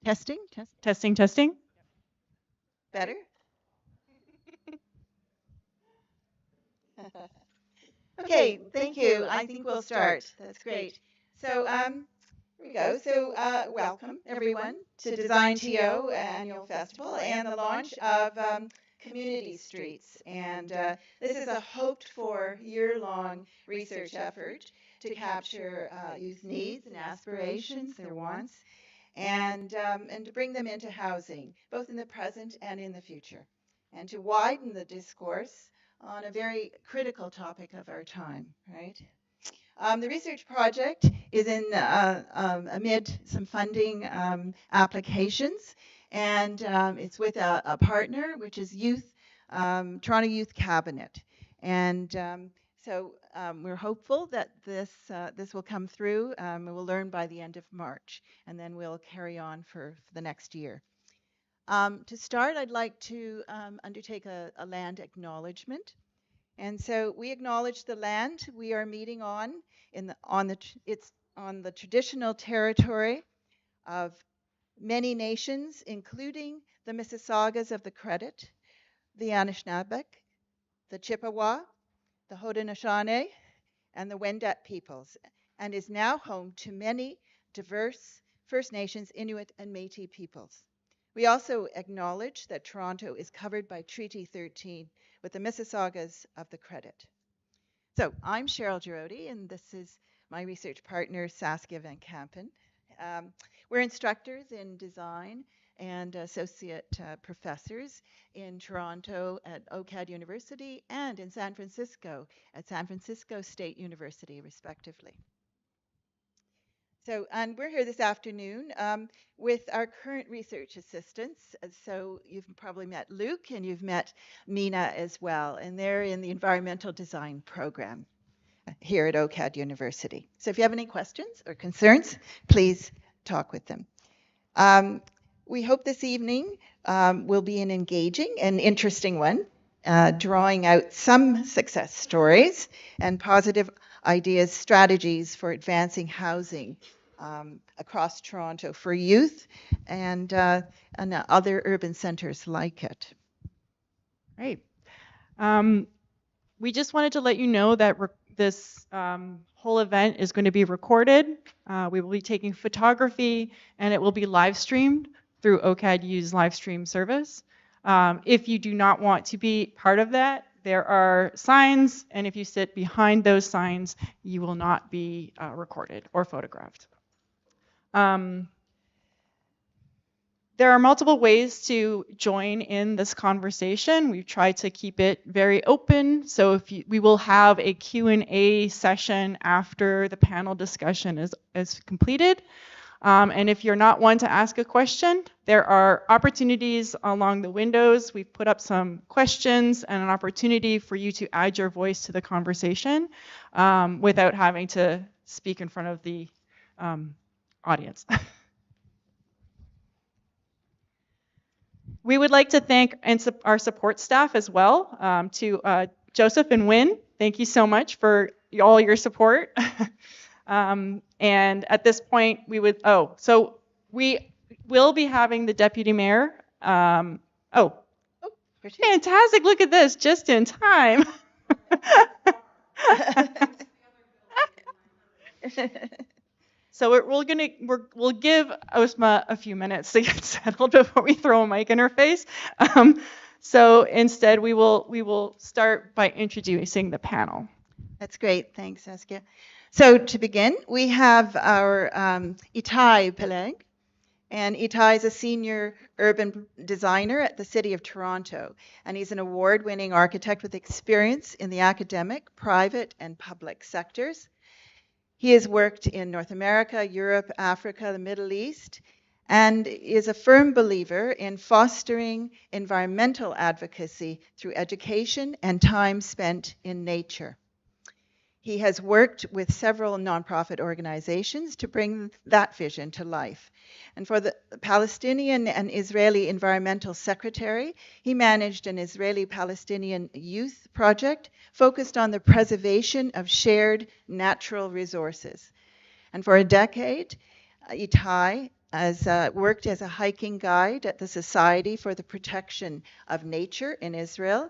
Testing? Testing, testing. Better? Okay, thank you. I think we'll start. That's great. So, here we go. So, welcome everyone to DesignTO Annual Festival and the launch of Community Streets. And this is a hoped-for year-long research effort to capture youth needs and aspirations, their wants, and to bring them into housing, both in the present and in the future, and to widen the discourse on a very critical topic of our time, right? The research project is in amid some funding applications, and it's with a partner, which is Toronto Youth Cabinet, and we're hopeful that this will come through. We'll learn by the end of March, and then we'll carry on for the next year. To start, I'd like to undertake a land acknowledgement. And so we acknowledge the land we are meeting on it's on the traditional territory of many nations, including the Mississaugas of the Credit, the Anishinaabe, the Chippewa, the Haudenosaunee, and the Wendat peoples, and is now home to many diverse First Nations, Inuit, and Métis peoples. We also acknowledge that Toronto is covered by Treaty 13 with the Mississaugas of the Credit. So I'm Cheryl Girodi, and this is my research partner, Saskia Van Kampen. We're instructors in design and associate professors in Toronto at OCAD University and in San Francisco at San Francisco State University, respectively. So, and we're here this afternoon with our current research assistants. So you've probably met Luke and you've met Mina as well, and they're in the environmental design program here at OCAD University. So if you have any questions or concerns, please talk with them. We hope this evening will be an engaging and interesting one, drawing out some success stories and positive ideas, strategies for advancing housing across Toronto for youth and other urban centers like it. Right. We just wanted to let you know that this whole event is going to be recorded. We will be taking photography, and it will be live streamed through OCADU's live stream service. If you do not want to be part of that, there are signs, and if you sit behind those signs, you will not be recorded or photographed. There are multiple ways to join in this conversation. We've tried to keep it very open. So we will have a Q&A session after the panel discussion is completed. And if you're not one to ask a question, there are opportunities along the windows. We've put up some questions and an opportunity for you to add your voice to the conversation without having to speak in front of the audience. We would like to thank our support staff as well, to Joseph and Wynn. Thank you so much for all your support. And at this point, we will be having the deputy mayor. Fantastic! Look at this, just in time. So we'll give Osma a few minutes to get settled before we throw a mic in her face. So instead, we will start by introducing the panel. That's great. Thanks, Saskia. So to begin, we have our Itai Peleg. And Itai is a senior urban designer at the City of Toronto. And he's an award-winning architect with experience in the academic, private, and public sectors. He has worked in North America, Europe, Africa, the Middle East, and is a firm believer in fostering environmental advocacy through education and time spent in nature. He has worked with several nonprofit organizations to bring that vision to life. And for the Palestinian and Israeli Environmental Secretary, he managed an Israeli-Palestinian youth project focused on the preservation of shared natural resources. And for a decade, Itai has worked as a hiking guide at the Society for the Protection of Nature in Israel,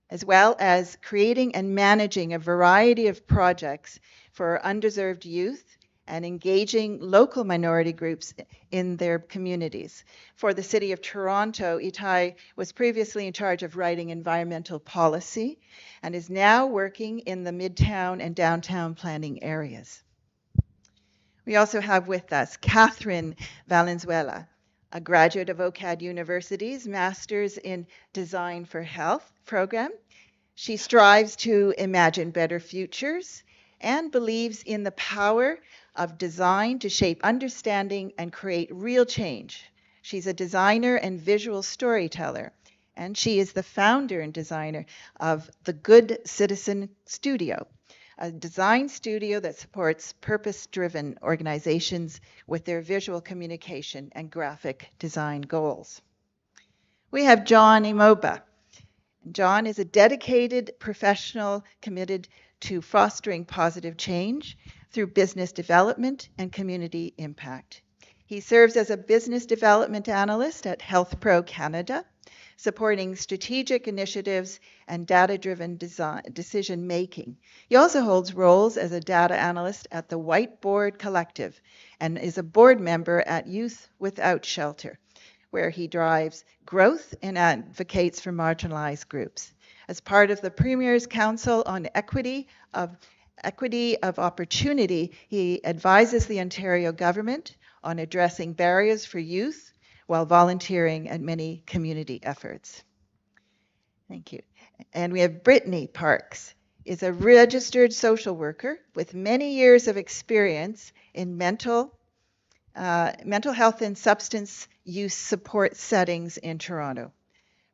as well as creating and managing a variety of projects for underserved youth and engaging local minority groups in their communities. For the City of Toronto, Itai was previously in charge of writing environmental policy and is now working in the Midtown and downtown planning areas. We also have with us Catherine Valenzuela, a graduate of OCAD University's Master's in Design for Health program. She strives to imagine better futures and believes in the power of design to shape understanding and create real change. She's a designer and visual storyteller, and she is the founder and designer of the Good Citizen Studio, a design studio that supports purpose-driven organizations with their visual communication and graphic design goals. We have John Imoba. John is a dedicated professional committed to fostering positive change through business development and community impact. He serves as a business development analyst at Health Pro Canada, supporting strategic initiatives and data-driven decision-making. He also holds roles as a data analyst at the Whiteboard Collective and is a board member at Youth Without Shelter, where he drives growth and advocates for marginalized groups. As part of the Premier's Council on Equity of Opportunity, he advises the Ontario government on addressing barriers for youth while volunteering at many community efforts. Thank you. And we have Brittany Parks, is a registered social worker with many years of experience in mental health and substance use support settings in Toronto.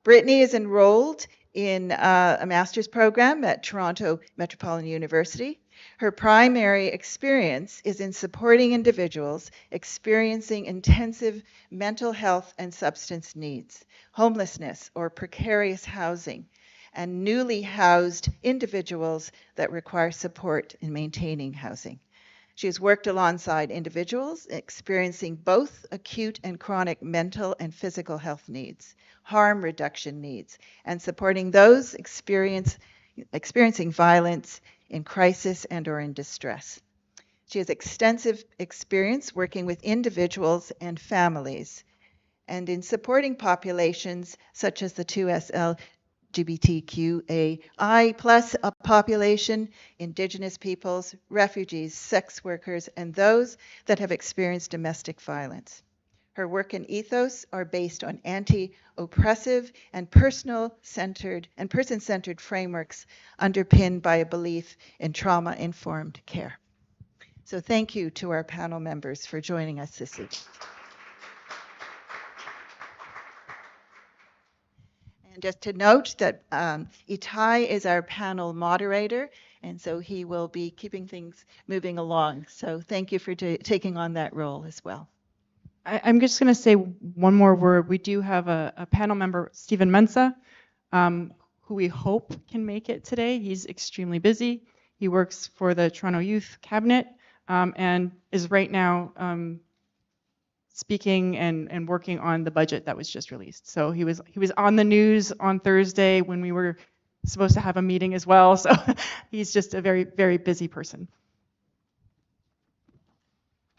Brittany is enrolled in a master's program at Toronto Metropolitan University. Her primary experience is in supporting individuals experiencing intensive mental health and substance needs, homelessness or precarious housing, and newly housed individuals that require support in maintaining housing. She has worked alongside individuals experiencing both acute and chronic mental and physical health needs, harm reduction needs, and supporting those experiencing violence in crisis and or in distress. She has extensive experience working with individuals and families and in supporting populations such as the 2SL LGBTQAI plus a population, Indigenous peoples, refugees, sex workers, and those that have experienced domestic violence. Her work and ethos are based on anti-oppressive and person-centered frameworks underpinned by a belief in trauma-informed care. So thank you to our panel members for joining us this evening. Just to note that Itai is our panel moderator, and so he will be keeping things moving along. So thank you for taking on that role as well. I'm just going to say one more word. We do have a panel member, Stephen Mensa, who we hope can make it today. He's extremely busy. He works for the Toronto Youth Cabinet and is right now speaking and working on the budget that was just released. So he was on the news on Thursday when we were supposed to have a meeting as well. So he's just a very, very busy person.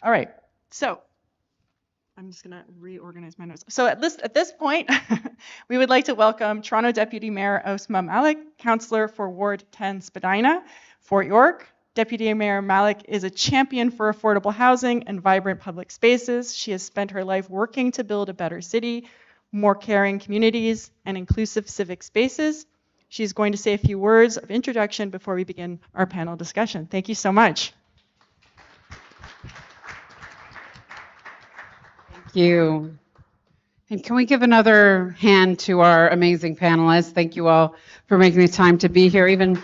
All right, so I'm just gonna reorganize my notes. So at this point, we would like to welcome Toronto Deputy Mayor Osma Malik, Councillor for Ward 10 Spadina, Fort York. Deputy Mayor Malik is a champion for affordable housing and vibrant public spaces. She has spent her life working to build a better city, more caring communities, and inclusive civic spaces. She's going to say a few words of introduction before we begin our panel discussion. Thank you so much. Thank you. And can we give another hand to our amazing panelists? Thank you all for making the time to be here, even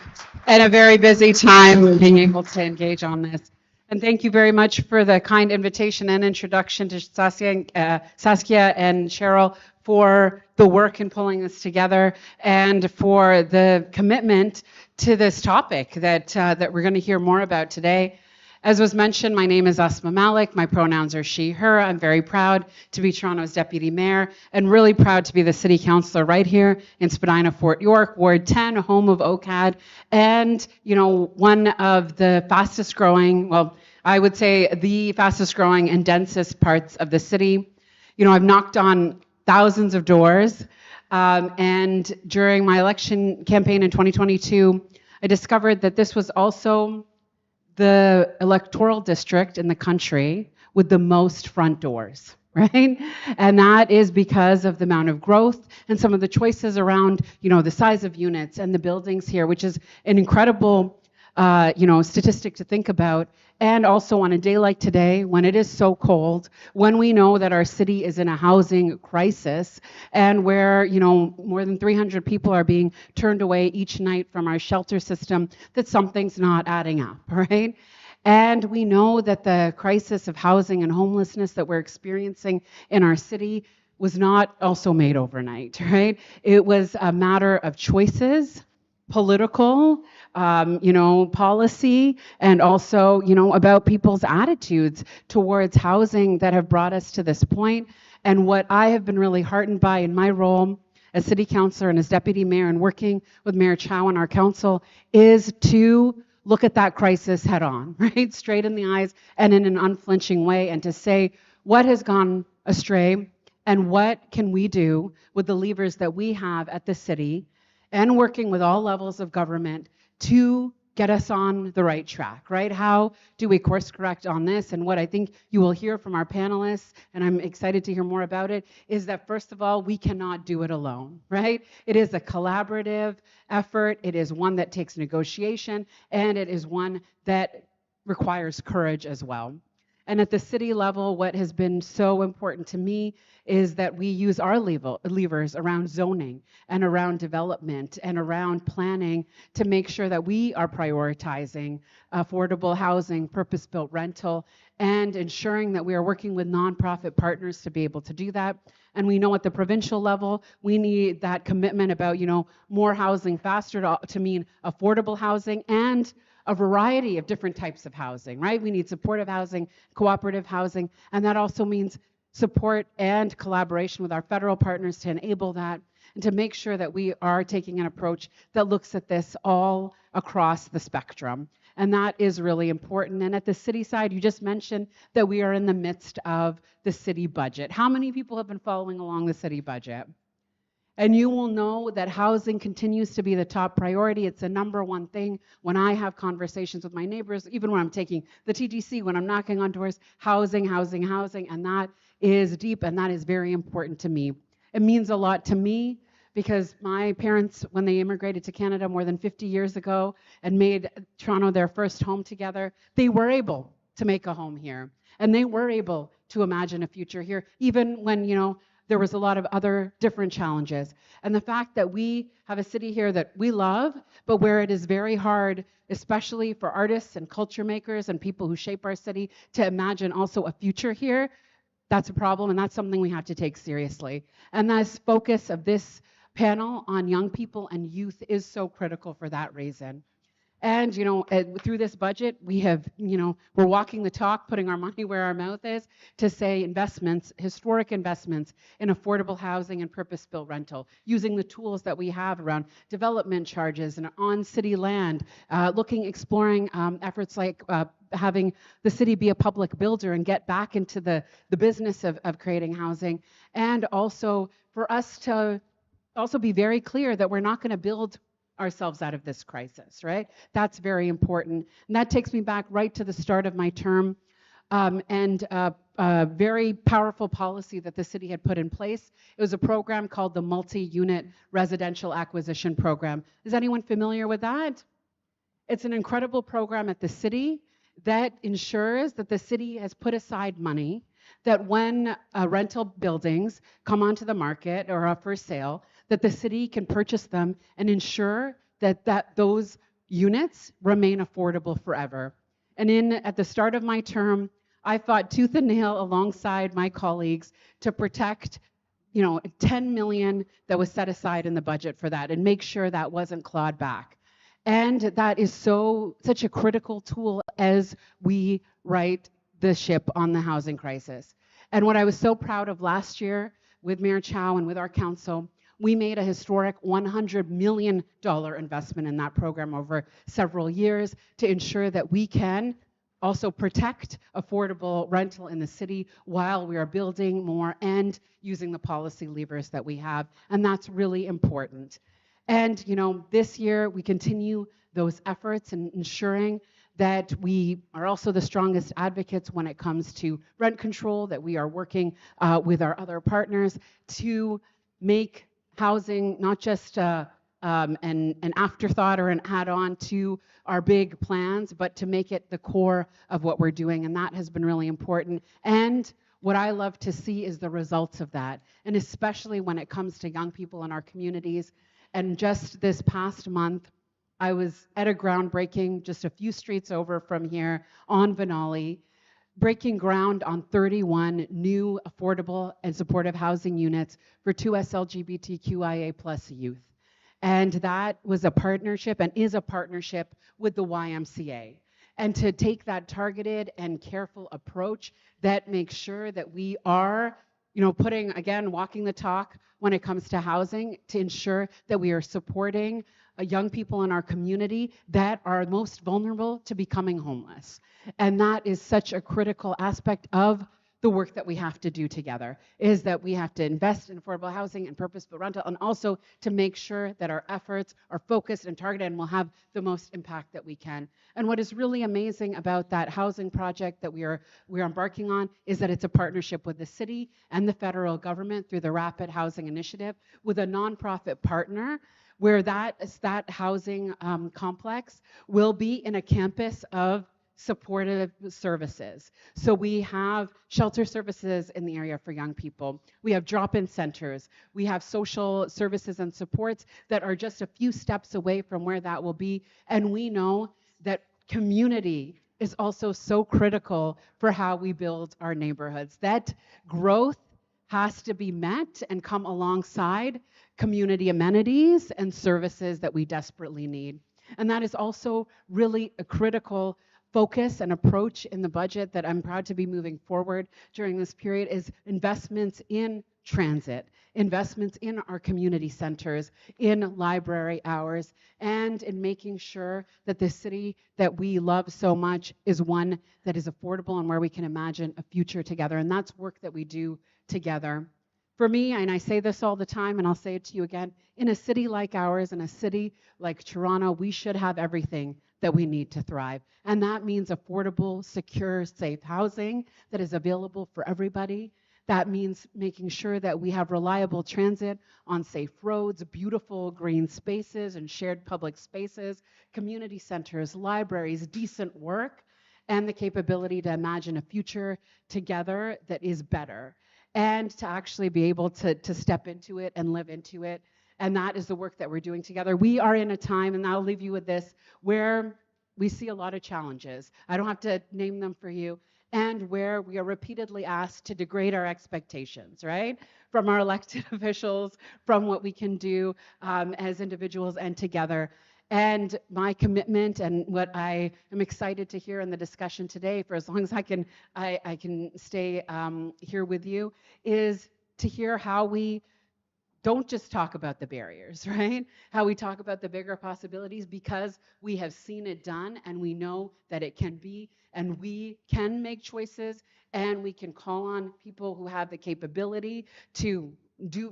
at a very busy time, being able to engage on this. And thank you very much for the kind invitation and introduction to Saskia and Cheryl for the work in pulling this together and for the commitment to this topic that we're going to hear more about today. As was mentioned, my name is Asma Malik. My pronouns are she, her. I'm very proud to be Toronto's Deputy Mayor and really proud to be the City Councillor right here in Spadina, Fort York, Ward 10, home of OCAD, and, one of the fastest growing, well, I would say the fastest growing and densest parts of the city. I've knocked on thousands of doors, and during my election campaign in 2022, I discovered that this was also the electoral district in the country with the most front doors, right? And that is because of the amount of growth and some of the choices around, the size of units and the buildings here, which is an incredible, statistic to think about. And also on a day like today, when it is so cold, when we know that our city is in a housing crisis and where, more than 300 people are being turned away each night from our shelter system, that something's not adding up, right? And we know that the crisis of housing and homelessness that we're experiencing in our city was not also made overnight, right? It was a matter of choices, political, policy, and also, about people's attitudes towards housing that have brought us to this point. And what I have been really heartened by in my role as city councillor and as deputy mayor and working with Mayor Chow and our council is to look at that crisis head on, right? Straight in the eyes and in an unflinching way, and to say what has gone astray and what can we do with the levers that we have at the city and working with all levels of government to get us on the right track, right? How do we course correct on this? And what I think you will hear from our panelists, and I'm excited to hear more about it, is that first of all, we cannot do it alone, right? It is a collaborative effort. It is one that takes negotiation, and it is one that requires courage as well. And at the city level, what has been so important to me is that we use our levers around zoning and around development and around planning to make sure that we are prioritizing affordable housing, purpose-built rental, and ensuring that we are working with nonprofit partners to be able to do that. And we know at the provincial level, we need that commitment about, more housing faster to mean affordable housing and a variety of different types of housing, right? We need supportive housing, cooperative housing, and that also means support and collaboration with our federal partners to enable that and to make sure that we are taking an approach that looks at this all across the spectrum. And that is really important. And at the city side, you just mentioned that we are in the midst of the city budget. How many people have been following along the city budget? And you will know that housing continues to be the top priority. It's the number one thing when I have conversations with my neighbors, even when I'm taking the TTC, when I'm knocking on doors, housing, housing, housing, and that is deep and that is very important to me. It means a lot to me because my parents, when they immigrated to Canada more than 50 years ago and made Toronto their first home together, they were able to make a home here. And they were able to imagine a future here, even when, there was a lot of other different challenges. And the fact that we have a city here that we love, but where it is very hard, especially for artists and culture makers and people who shape our city, to imagine also a future here, that's a problem, and that's something we have to take seriously. And this focus of this panel on young people and youth is so critical for that reason. And, through this budget, we have, we're walking the talk, putting our money where our mouth is to say investments, historic investments in affordable housing and purpose-built rental, using the tools that we have around development charges and on city land, exploring efforts like having the city be a public builder and get back into the business of creating housing. And also for us to also be very clear that we're not going to build ourselves out of this crisis, right? That's very important. And that takes me back right to the start of my term and a very powerful policy that the city had put in place. It was a program called the Multi-Unit Residential Acquisition Program. Is anyone familiar with that? It's an incredible program at the city that ensures that the city has put aside money that when rental buildings come onto the market or are for sale, that the city can purchase them and ensure that those units remain affordable forever. And at the start of my term, I fought tooth and nail alongside my colleagues to protect 10 million that was set aside in the budget for that and make sure that wasn't clawed back. And that is such a critical tool as we right the ship on the housing crisis. And what I was so proud of last year with Mayor Chow and with our council, we made a historic $100 million investment in that program over several years to ensure that we can also protect affordable rental in the city while we are building more and using the policy levers that we have. And that's really important. And this year we continue those efforts in ensuring that we are also the strongest advocates when it comes to rent control, that we are working with our other partners to make housing not just an afterthought or an add-on to our big plans, but to make it the core of what we're doing. And that has been really important. And what I love to see is the results of that, and especially when it comes to young people in our communities. And just this past month, I was at a groundbreaking just a few streets over from here on Venali, breaking ground on 31 new affordable and supportive housing units for 2S LGBTQIA+ youth. And that was a partnership and is a partnership with the YMCA. And to take that targeted and careful approach that makes sure that we are putting, again, walking the talk when it comes to housing, to ensure that we are supporting young people in our community that are most vulnerable to becoming homeless. And that is such a critical aspect of the work that we have to do together, is that we have to invest in affordable housing and purpose-built rental, and also to make sure that our efforts are focused and targeted and will have the most impact that we can. And what is really amazing about that housing project that we're embarking on is that it's a partnership with the city and the federal government through the Rapid Housing Initiative with a nonprofit partner, where that housing complex will be in a campus of supportive services. So we have shelter services in the area for young people. We have drop-in centers. We have social services and supports that are just a few steps away from where that will be. And we know that community is also so critical for how we build our neighborhoods. That growth has to be met and come alongside community amenities and services that we desperately need. And that is also really a critical focus and approach in the budget that I'm proud to be moving forward during this period, is investments in transit, investments in our community centers, in library hours, and in making sure that the city that we love so much is one that is affordable and where we can imagine a future together. And that's work that we do together. For me, and I say this all the time, and I'll say it to you again, in a city like ours, in a city like Toronto, we should have everything that we need to thrive. And that means affordable, secure, safe housing that is available for everybody. That means making sure that we have reliable transit on safe roads, beautiful green spaces and shared public spaces, community centers, libraries, decent work, and the capability to imagine a future together that is better, and to actually be able to step into it and live into it. And that is the work that we're doing together. We are in a time, and I'll leave you with this, where we see a lot of challenges. I don't have to name them for you. And where we are repeatedly asked to degrade our expectations, right? From our elected officials, from what we can do as individuals and together. And my commitment, and what I am excited to hear in the discussion today, for as long as I can stay here with you, is to hear how we don't just talk about the barriers, right? How we talk about the bigger possibilities, because we have seen it done and we know that it can be, and we can make choices, and we can call on people who have the capability to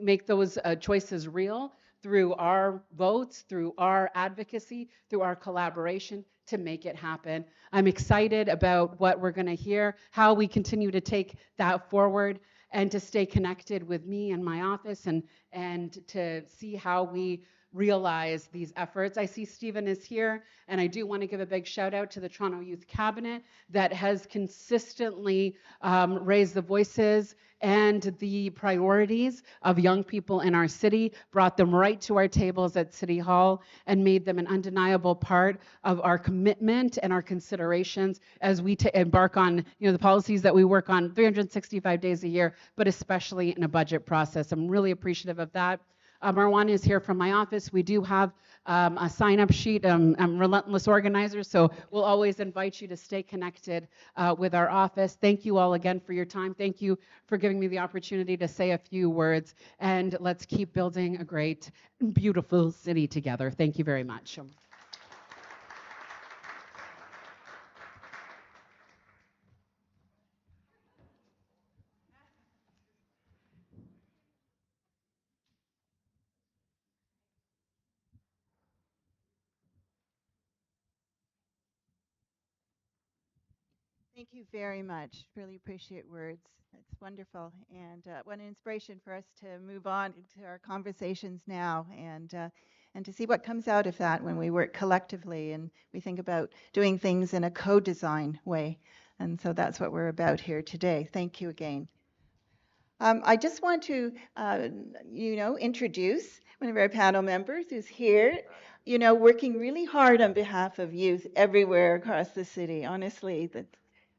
make those choices real through our votes, through our advocacy, through our collaboration to make it happen. I'm excited about what we're going to hear, how we continue to take that forward, and to stay connected with me and my office, and to see how we realize these efforts. I see Stephen is here, and I do want to give a big shout out to the Toronto Youth Cabinet that has consistently raised the voices and the priorities of young people in our city, brought them right to our tables at City Hall, and made them an undeniable part of our commitment and our considerations as we embark on the policies that we work on 365 days a year, but especially in a budget process. I'm really appreciative of that. Marwan is here from my office. We do have a sign-up sheet. I'm relentless organizer, so we'll always invite you to stay connected with our office. Thank you all again for your time. Thank you for giving me the opportunity to say a few words, and let's keep building a great, beautiful city together. Thank you very much. Thank you very much. Really appreciate words. It's wonderful. And what an inspiration for us to move on to our conversations now and to see what comes out of that when we work collectively and we think about doing things in a co-design way. And so that's what we're about here today. Thank you again. I just want to, introduce one of our panel members who's here, working really hard on behalf of youth everywhere across the city. Honestly,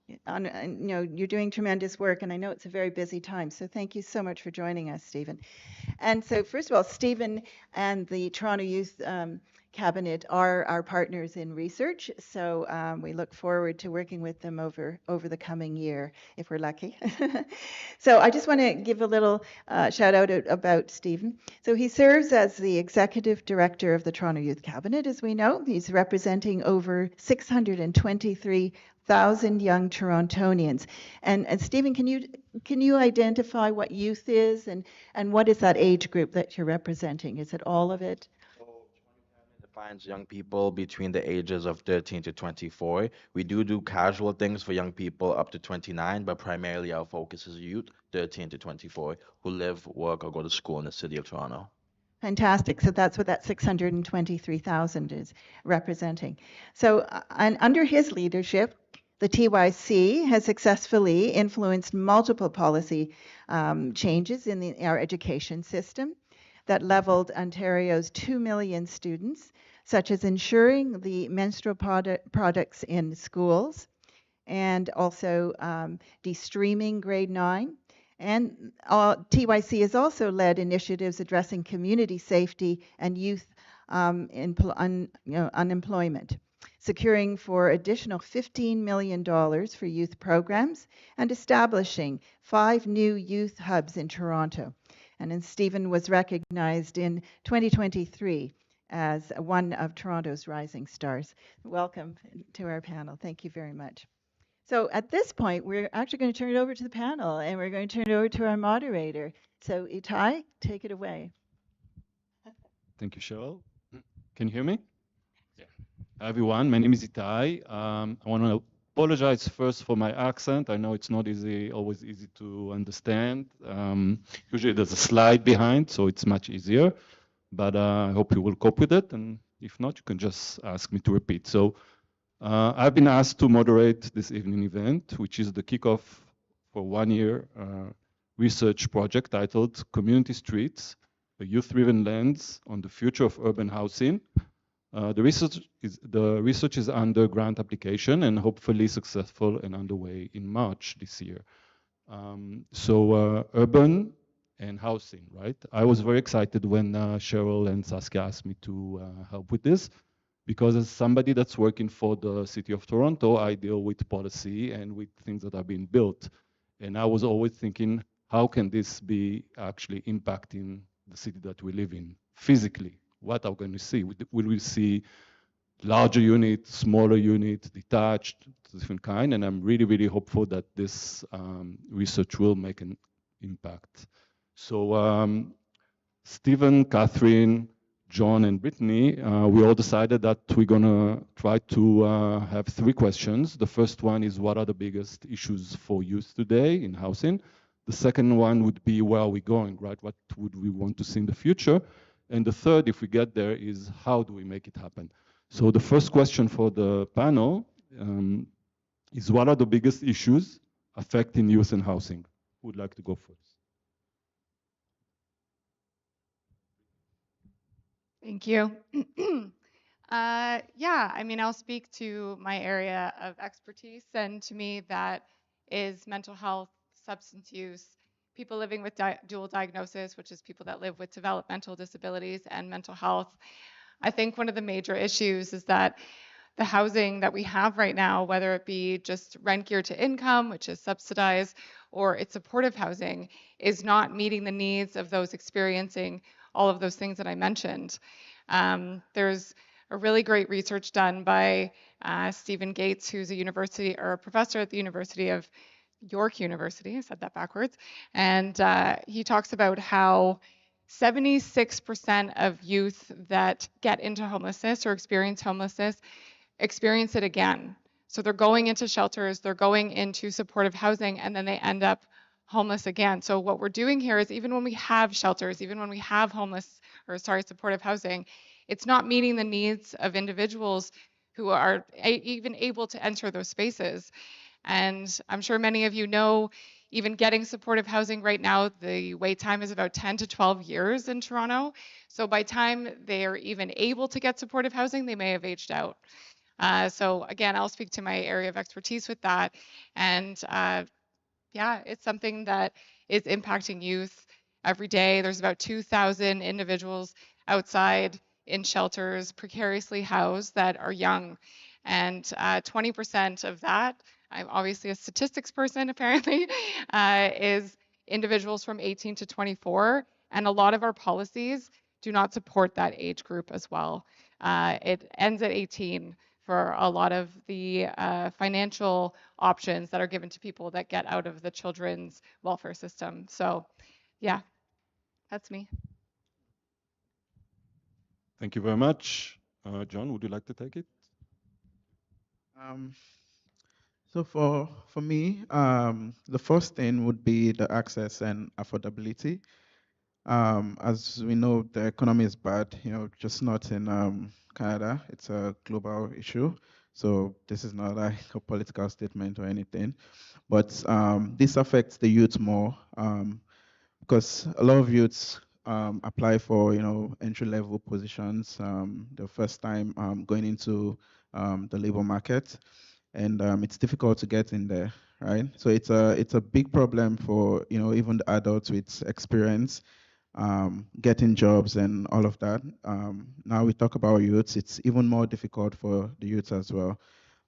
you're doing tremendous work, and I know it's a very busy time. So thank you so much for joining us, Stephen. And so, first of all, Stephen and the Toronto Youth Cabinet are our partners in research. So we look forward to working with them over the coming year, if we're lucky. So I just want to give a little shout out about Stephen. So he serves as the Executive Director of the Toronto Youth Cabinet, as we know. He's representing over 623,000 young Torontonians. And Stephen, can you identify what youth is and what is that age group that you're representing? Is it all of it? So defines young people between the ages of 13 to 24. We do casual things for young people up to 29, but primarily our focus is youth 13 to 24 who live, work, or go to school in the city of Toronto. Fantastic. So that's what that 623,000 is representing. So and under his leadership, the TYC has successfully influenced multiple policy changes in our education system that leveled Ontario's 2 million students, such as ensuring the menstrual products in schools and also de-streaming grade 9. And TYC has also led initiatives addressing community safety and youth unemployment, securing for additional $15 million for youth programs and establishing 5 new youth hubs in Toronto. And then Stephen was recognized in 2023 as one of Toronto's rising stars. Welcome to our panel. Thank you very much. So at this point, we're actually going to turn it over to the panel, and we're going to turn it over to our moderator. So Itai, take it away. Thank you, Cheryl. Can you hear me? Yeah. Hi, everyone. My name is Itai. I want to apologize first for my accent. I know it's not always easy to understand. Usually there's a slide behind, so it's much easier. But I hope you will cope with it. And if not, you can just ask me to repeat. So I've been asked to moderate this evening event, which is the kickoff for 1 year research project titled Community Streets, a youth-driven lens on the future of urban housing. The research is under grant application and hopefully successful and underway in March this year. Urban and housing, right? I was very excited when Cheryl and Saskia asked me to help with this, because as somebody that's working for the City of Toronto, I deal with policy and with things that are being built. And I was always thinking, how can this be actually impacting the city that we live in physically? What are we going to see? Will we see larger units, smaller units, detached, different kind? And I'm really, really hopeful that this research will make an impact. So Stephen, Catherine, John, and Brittany, we all decided that we're going to try to have 3 questions. The first one is, what are the biggest issues for youth today in housing? The second one would be, where are we going, right? What would we want to see in the future? And the third, if we get there, is how do we make it happen? So the first question for the panel is, what are the biggest issues affecting youth and housing? Who would like to go first? Thank you. Yeah, I mean, I'll speak to my area of expertise, and to me, that is mental health, substance use, people living with dual diagnosis, which is people that live with developmental disabilities and mental health. I think one of the major issues is that the housing that we have right now, whether it be just rent geared to income, which is subsidized, or it's supportive housing, is not meeting the needs of those experiencing all of those things that I mentioned. There's a really great research done by Stephen Gates, who's a university or a professor at the University of York University. I said that backwards. And he talks about how 76% of youth that get into homelessness or experience homelessness experience it again. So they're going into shelters, they're going into supportive housing, and then they end up homeless again. So what we're doing here is even when we have shelters, even when we have supportive housing, it's not meeting the needs of individuals who are even able to enter those spaces. And I'm sure many of you know, even getting supportive housing right now, the wait time is about 10 to 12 years in Toronto. So by the time they're even able to get supportive housing, they may have aged out. So again, I'll speak to my area of expertise with that. And yeah, it's something that is impacting youth every day. There's about 2,000 individuals outside in shelters, precariously housed, that are young. And 20% of that, I'm obviously a statistics person apparently, is individuals from 18 to 24. And a lot of our policies do not support that age group as well. It ends at 18 for a lot of the financial options that are given to people that get out of the children's welfare system. So yeah, that's me. Thank you very much. John, would you like to take it? Um, so for me, the first thing would be the access and affordability. As we know, the economy is bad. Just not in Canada. It's a global issue. So this is not like a political statement or anything. But this affects the youth more because a lot of youths apply for entry level positions the first time going into the labor market, and it's difficult to get in there, right? So it's a big problem for even the adults with experience getting jobs and all of that. Now we talk about youths; it's even more difficult for the youths as well.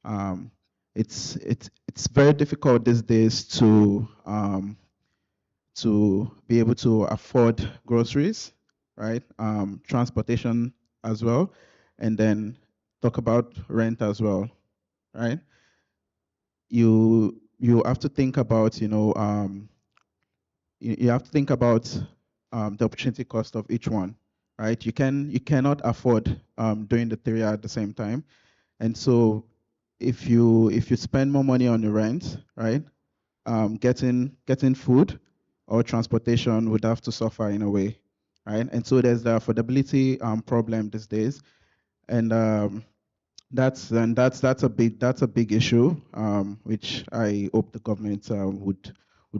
Um, it's very difficult these days to be able to afford groceries, right? Transportation as well, and then talk about rent as well, right? You have to think about you have to think about the opportunity cost of each one, right? You cannot afford doing the three at the same time, and so if you spend more money on the rent, right, getting food or transportation would have to suffer in a way, right? And so there's the affordability problem these days, and that's a big issue, which I hope the government would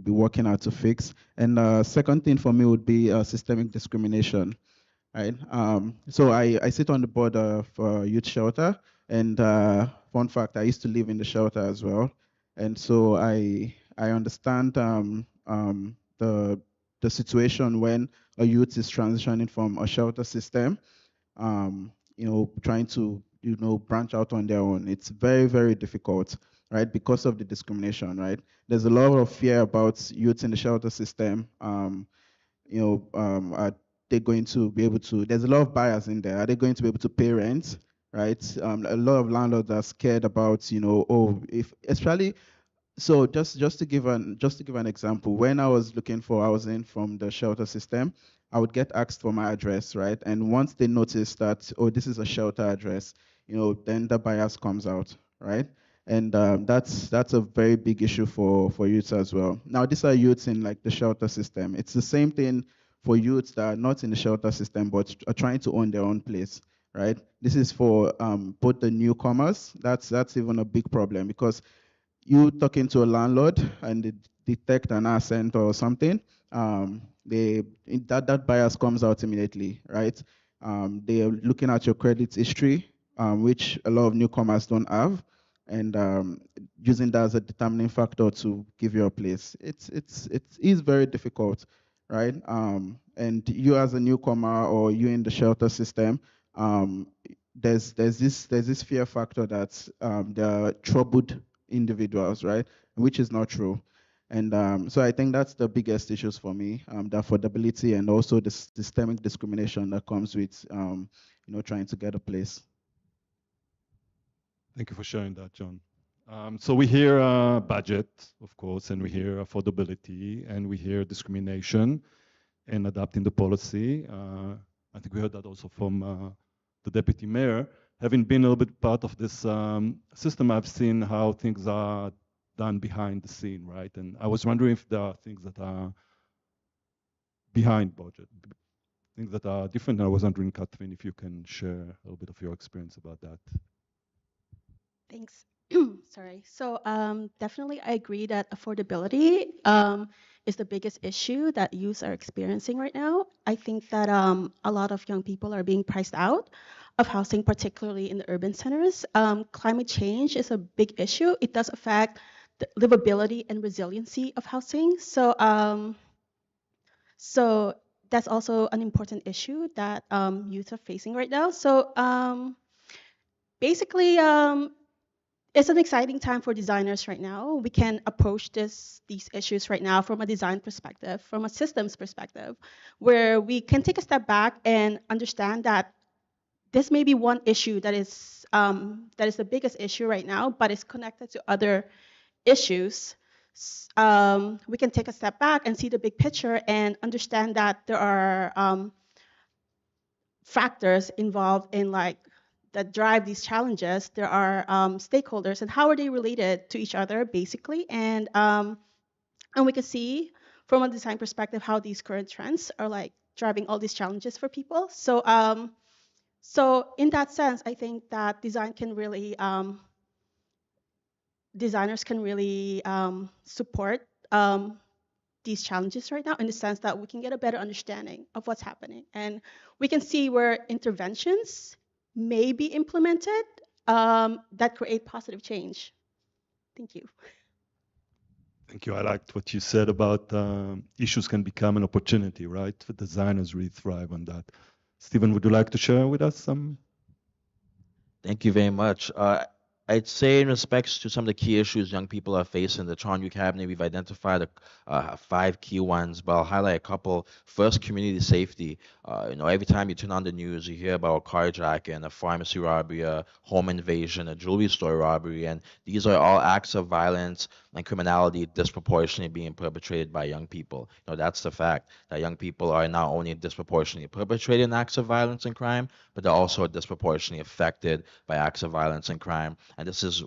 be working out to fix. And second thing for me would be systemic discrimination, right? So I sit on the board of youth shelter, and fun fact, I used to live in the shelter as well, and so I understand the situation when a youth is transitioning from a shelter system, trying to branch out on their own. It's very, very difficult, right? Because of the discrimination, right? There's a lot of fear about youth in the shelter system. Are they going to be able to? There's a lot of bias in there. Are they going to be able to pay rent? Right? A lot of landlords are scared about, oh, if especially so just to give an example, when I was looking for housing from the shelter system, I would get asked for my address, right? And once they notice that, oh, this is a shelter address, then the bias comes out, right? And that's a very big issue for youths as well. Now, these are youths in like the shelter system. It's the same thing for youths that are not in the shelter system but are trying to own their own place, right? This is for both the newcomers. That's even a big problem because you talking to a landlord and they detect an accent or something, they that bias comes out immediately, right? They are looking at your credit history, which a lot of newcomers don't have, and using that as a determining factor to give you a place. It is very difficult, right? And you as a newcomer or you in the shelter system, there's this fear factor that there are troubled individuals, right? Which is not true. And so I think that's the biggest issues for me, the affordability and also the systemic discrimination that comes with, trying to get a place. Thank you for sharing that, John. So we hear budget, of course, and we hear affordability, and we hear discrimination and adapting the policy. I think we heard that also from the deputy mayor. Having been a little bit part of this system, I've seen how things are done behind the scene, right? And I was wondering if there are things that are behind budget, things that are different. I was wondering, Catherine, if you can share a little bit of your experience about that. Thanks. Sorry. So definitely I agree that affordability is the biggest issue that youth are experiencing right now. I think that a lot of young people are being priced out of housing, particularly in the urban centers. Climate change is a big issue. It does affect the livability and resiliency of housing. So that's also an important issue that youth are facing right now. So basically, it's an exciting time for designers right now. We can approach these issues right now from a design perspective, from a systems perspective, where we can take a step back and understand that this may be one issue that is the biggest issue right now, but it's connected to other issues. We can take a step back and see the big picture and understand that there are factors involved in that drive these challenges. There are stakeholders, and how are they related to each other, basically, and we can see from a design perspective how these current trends are driving all these challenges for people. So in that sense, I think that designers can really support these challenges right now, in the sense that we can get a better understanding of what's happening, and we can see where interventions may be implemented that create positive change. Thank you. Thank you. I liked what you said about issues can become an opportunity, right? The designers really thrive on that. Stephen, would you like to share with us some? Thank you very much. I'd say in respects to some of the key issues young people are facing, the Toronto Youth Cabinet, we've identified 5 key ones, but I'll highlight a couple. First, community safety. Every time you turn on the news, you hear about a carjacking, a pharmacy robbery, a home invasion, a jewelry store robbery, and these are all acts of violence and criminality disproportionately being perpetrated by young people. That's the fact, that young people are not only disproportionately perpetrating acts of violence and crime, but they're also disproportionately affected by acts of violence and crime. And this is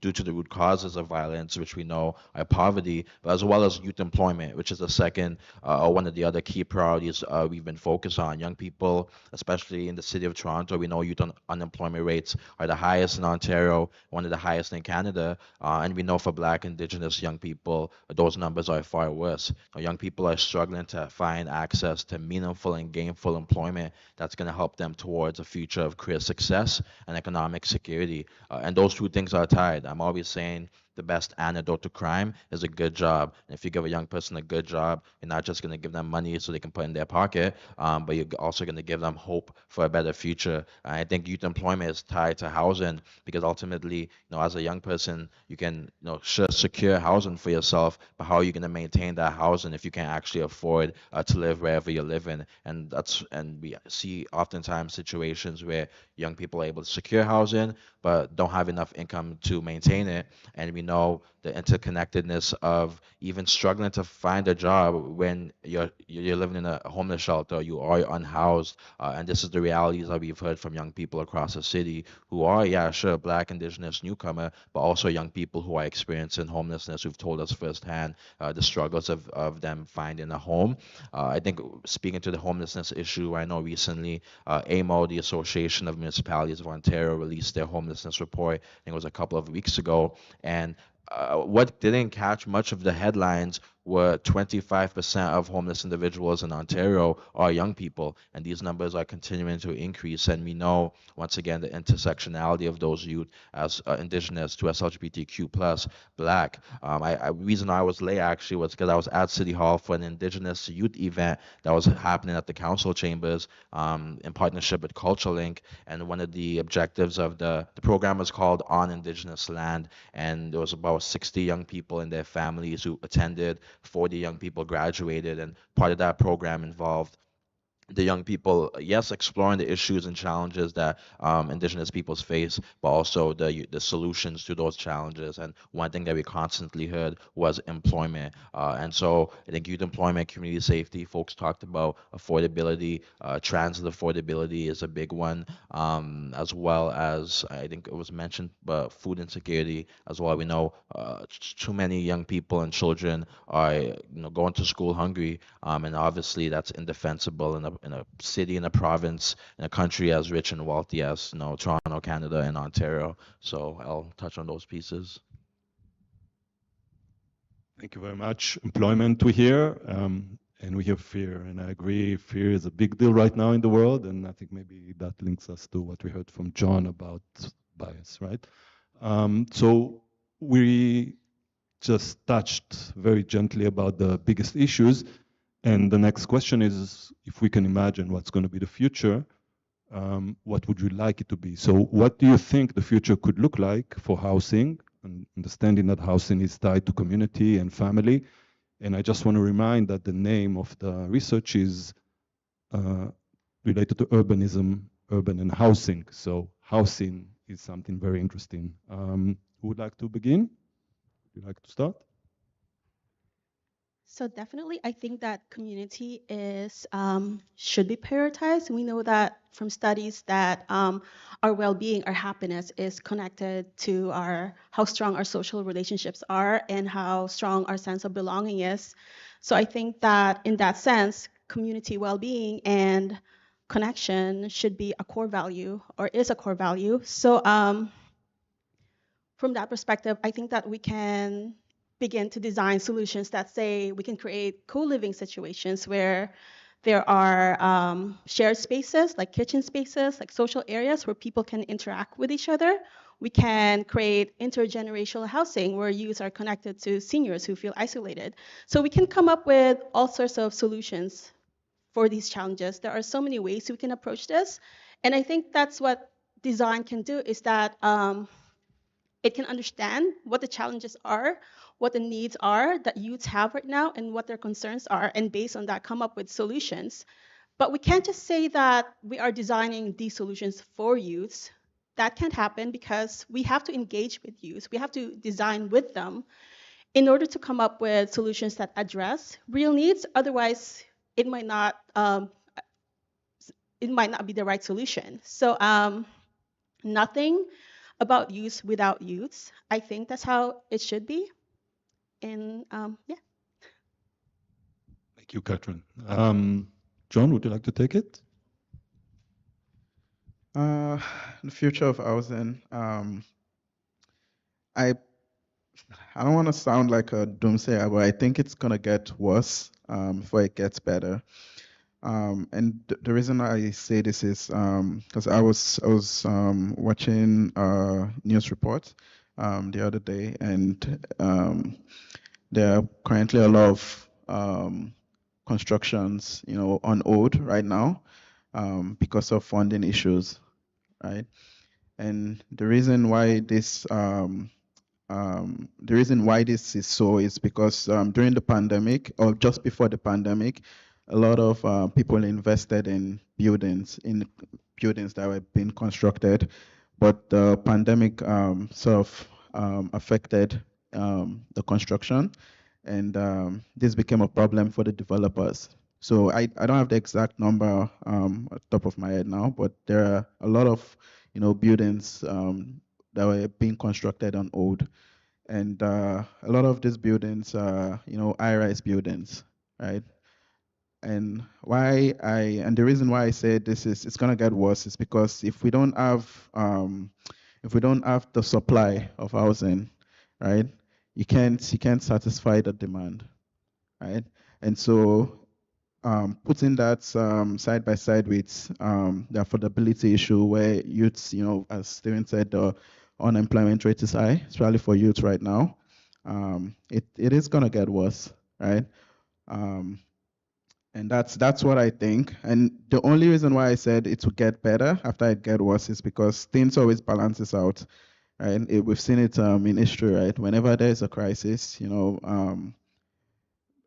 due to the root causes of violence, which we know are poverty, but as well as youth employment, which is the second or one of the other key priorities we've been focused on. Young people, especially in the city of Toronto, we know youth unemployment rates are the highest in Ontario, one of the highest in Canada, and we know for Black, Indigenous young people, those numbers are far worse. Young people are struggling to find access to meaningful and gainful employment that's going to help them towards a future of career success and economic security. And those two things are tied. I'm always saying the best antidote to crime is a good job. And if you give a young person a good job, you're not just going to give them money so they can put in their pocket, but you're also going to give them hope for a better future. And I think youth employment is tied to housing, because ultimately, as a young person, you can secure housing for yourself, but how are you going to maintain that housing if you can't actually afford to live wherever you're living? And we see oftentimes situations where young people are able to secure housing but don't have enough income to maintain it. And we know the interconnectedness of even struggling to find a job when you're living in a homeless shelter, you are unhoused, and this is the realities that we've heard from young people across the city who are, yeah, sure, Black, Indigenous, newcomer, but also young people who are experiencing homelessness, who've told us firsthand the struggles of them finding a home. I think speaking to the homelessness issue, I know recently AMO, the Association of Municipalities of Ontario, released their homelessness report. I think it was a couple of weeks ago, and what didn't catch much of the headlines where 25% of homeless individuals in Ontario are young people, and these numbers are continuing to increase. And we know, once again, the intersectionality of those youth as Indigenous to LGBTQ plus Black. Reason I was late actually was because I was at City Hall for an Indigenous youth event that was happening at the council chambers in partnership with Culture Link. And one of the objectives of the program was called On Indigenous Land. And there was about 60 young people and their families who attended, 40 young people graduated. And part of that program involved the young people, yes, exploring the issues and challenges that Indigenous peoples face, but also the solutions to those challenges. And one thing that we constantly heard was employment. And so I think youth employment, community safety, folks talked about affordability, transit affordability is a big one, as well as I think it was mentioned, but food insecurity as well. We know too many young people and children are going to school hungry, and obviously that's indefensible in a city, in a province, in a country as rich and wealthy as Toronto, Canada, and Ontario. So I'll touch on those pieces. Thank you very much. Employment we hear, and we hear fear, and I agree, fear is a big deal right now in the world, and I think maybe that links us to what we heard from John about bias, right? So we just touched very gently about the biggest issues, and the next question is, if we can imagine what's going to be the future, what would you like it to be? So what do you think the future could look like for housing, and understanding that housing is tied to community and family? And I just want to remind that the name of the research is related to urbanism, urban and housing. So housing is something very interesting. Who would like to begin? Would you like to start? So definitely, I think that community is should be prioritized. We know that from studies that our well-being, our happiness is connected to how strong our social relationships are and how strong our sense of belonging is. So I think that in that sense, community well-being and connection should be a core value or is a core value. So from that perspective, I think that we can begin to design solutions that say we can create co-living situations where there are shared spaces, like kitchen spaces, like social areas where people can interact with each other. We can create intergenerational housing where youth are connected to seniors who feel isolated. So we can come up with all sorts of solutions for these challenges. There are so many ways we can approach this. And I think that's what design can do, is that it can understand what the challenges are, what the needs are that youths have right now, and what their concerns are, and based on that, come up with solutions. But we can't just say that we are designing these solutions for youths. That can't happen because we have to engage with youth. We have to design with them in order to come up with solutions that address real needs. Otherwise, it might not be the right solution. So nothing about youth without youths. I think that's how it should be. And yeah. Thank you, Catherine. John, would you like to take it? The future of housing. I don't want to sound like a doomsayer, but I think it's gonna get worse before it gets better. And the reason I say this is because I was watching a news report the other day, and there are currently a lot of constructions, on hold right now because of funding issues, right? And the reason why this is so is because during the pandemic, or just before the pandemic, a lot of people invested in buildings that were being constructed, but the pandemic sort of affected the construction, and this became a problem for the developers. So I don't have the exact number at the top of my head now, but there are a lot of buildings that were being constructed on hold, and a lot of these buildings are high-rise buildings, right? And the reason why I say it's gonna get worse is because if we don't have the supply of housing, right, you can't satisfy the demand. right? And so putting that side by side with the affordability issue, where youths, as Steven said, the unemployment rate is high, especially for youth right now. It is gonna get worse, right? Um, and that's what I think. And the only reason why I said it would get better after it get worse is because things always balances out, right? We've seen it in history, right? Whenever there's a crisis,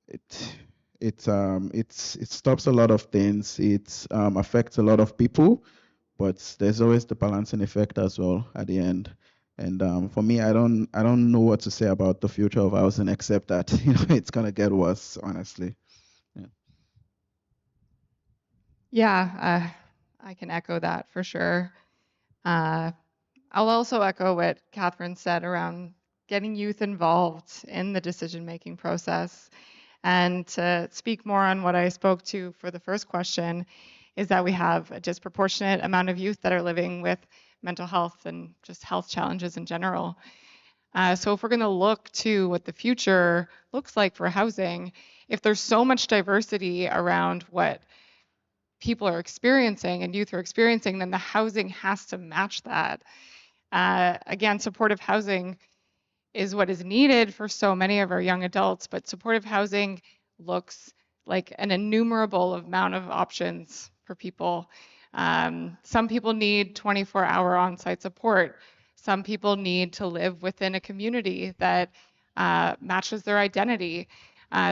it it stops a lot of things. It affects a lot of people, but there's always the balancing effect as well at the end. And for me, I don't know what to say about the future of housing except that it's gonna get worse, honestly. Yeah. Yeah, I can echo that for sure. Uh, I'll also echo what Catherine said around getting youth involved in the decision-making process. And to speak more on what I spoke to for the first question, is that we have a disproportionate amount of youth that are living with mental health and just health challenges in general. So if we're going to look to what the future looks like for housing, if there's so much diversity around what people are experiencing and youth are experiencing, then the housing has to match that. Again, supportive housing is what is needed for so many of our young adults, but supportive housing looks like an innumerable amount of options for people. Some people need 24-hour on-site support. Some people need to live within a community that matches their identity.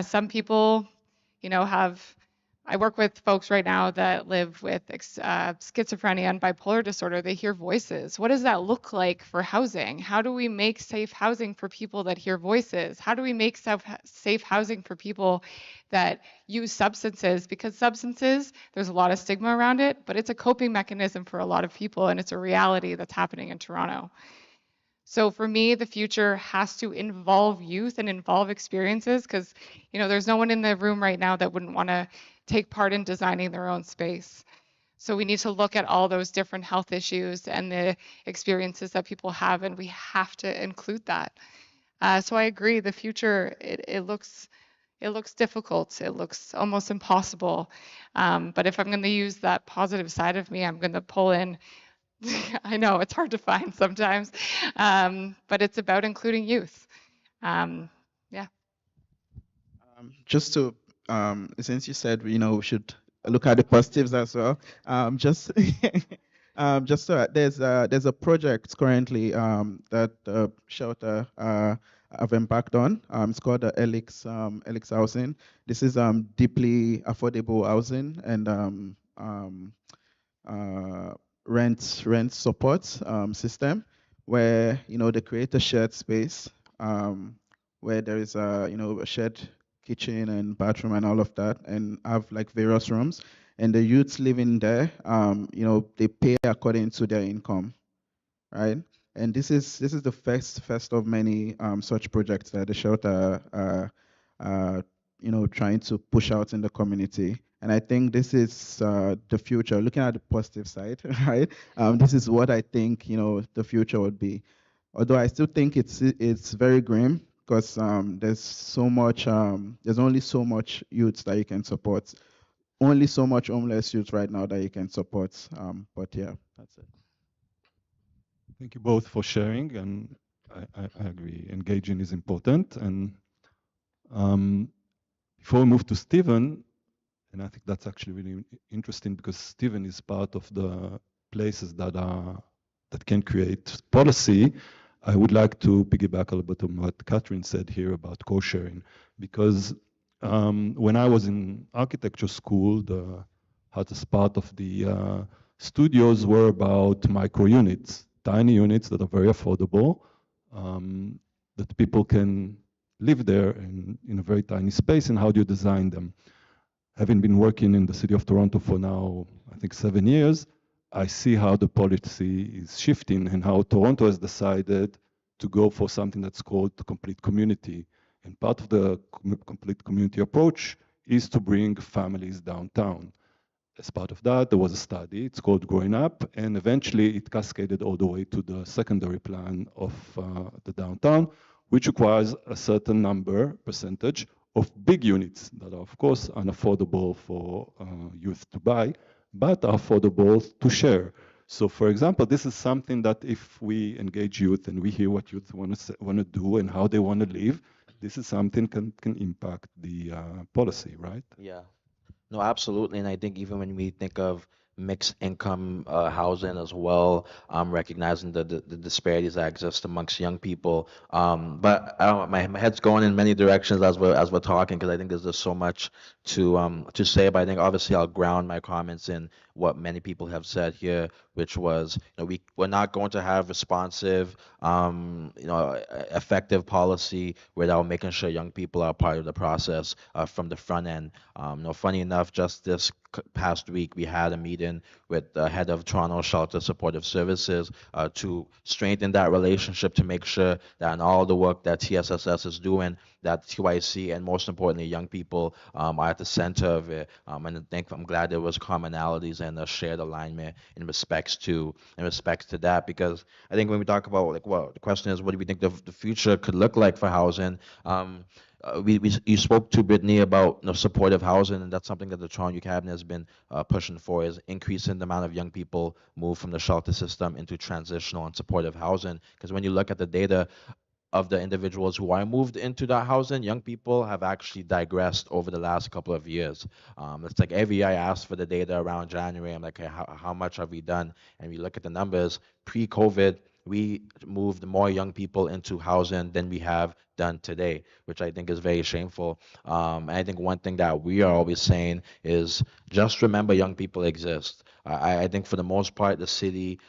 Some people, have I work with folks right now that live with schizophrenia and bipolar disorder. They hear voices. What does that look like for housing? How do we make safe housing for people that hear voices? How do we make safe housing for people that use substances? Because substances, there's a lot of stigma around it, but it's a coping mechanism for a lot of people, and it's a reality that's happening in Toronto. So for me, the future has to involve youth and involve experiences, because there's no one in the room right now that wouldn't want to take part in designing their own space. So we need to look at all those different health issues and the experiences that people have, and we have to include that. So I agree. The future, it looks difficult. It looks almost impossible. But if I'm going to use that positive side of me, I'm going to pull in. I know it's hard to find sometimes, but it's about including youth. Yeah. Just to since you said we should look at the positives as well. Just just so there's a project currently that shelter have embarked on. It's called the Elix Housing. This is deeply affordable housing and uh, rent support system where they create a shared space where there is a shared kitchen and bathroom and all of that, and have like various rooms, and the youths living there they pay according to their income, right? And this is the first of many such projects that the shelter trying to push out in the community. And I think this is the future. Looking at the positive side, right? This is what I think the future would be. Although I still think it's very grim because there's only so much youth that you can support, only so much homeless youth right now that you can support. But yeah, that's it. Thank you both for sharing, and I agree. Engaging is important. And before we move to Stephen, and I think that's actually really interesting because Stephen is part of the places that can create policy. I would like to piggyback a little bit on what Catherine said here about co-sharing, because when I was in architecture school, the hardest part of the studios were about micro units, tiny units that are very affordable, that people can live there in a very tiny space, and how do you design them? Having been working in the city of Toronto for now, I think 7 years, I see how the policy is shifting and how Toronto has decided to go for something that's called the complete community. And part of the complete community approach is to bring families downtown. As part of that, there was a study, it's called Growing Up, and eventually it cascaded all the way to the secondary plan of the downtown, which requires a certain percentage of big units that are, of course, unaffordable for youth to buy, but are affordable to share. So, for example, this is something that if we engage youth and we hear what youth want to do and how they want to live, this is something can impact the policy, right? Yeah. No, absolutely. And I think even when we think of mixed income housing as well, recognizing the disparities that exist amongst young people. But I don't know, my head's going in many directions as we're talking because I think there's just so much to say. But I think obviously I'll ground my comments in what many people have said here, which was, we're not going to have responsive, effective policy without making sure young people are part of the process from the front end. Funny enough, just this past week, we had a meeting with the head of Toronto Shelter Supportive Services to strengthen that relationship to make sure that in all the work that TSSS is doing, that TYC and most importantly, young people are at the center of it. And I think I'm glad there was commonalities and a shared alignment in respects to that, because I think when we talk about the question is, what do we think the future could look like for housing? You spoke to Brittany about supportive housing, and that's something that the Toronto Cabinet has been pushing for, is increasing the amount of young people move from the shelter system into transitional and supportive housing. Because when you look at the data of the individuals who are moved into that housing, young people have actually digressed over the last couple of years. It's like every year I ask for the data around January. I'm like, hey, how much have we done? And we look at the numbers. Pre-COVID, we moved more young people into housing than we have done today, which I think is very shameful. And I think one thing that we are always saying is just remember young people exist. I think for the most part, the city,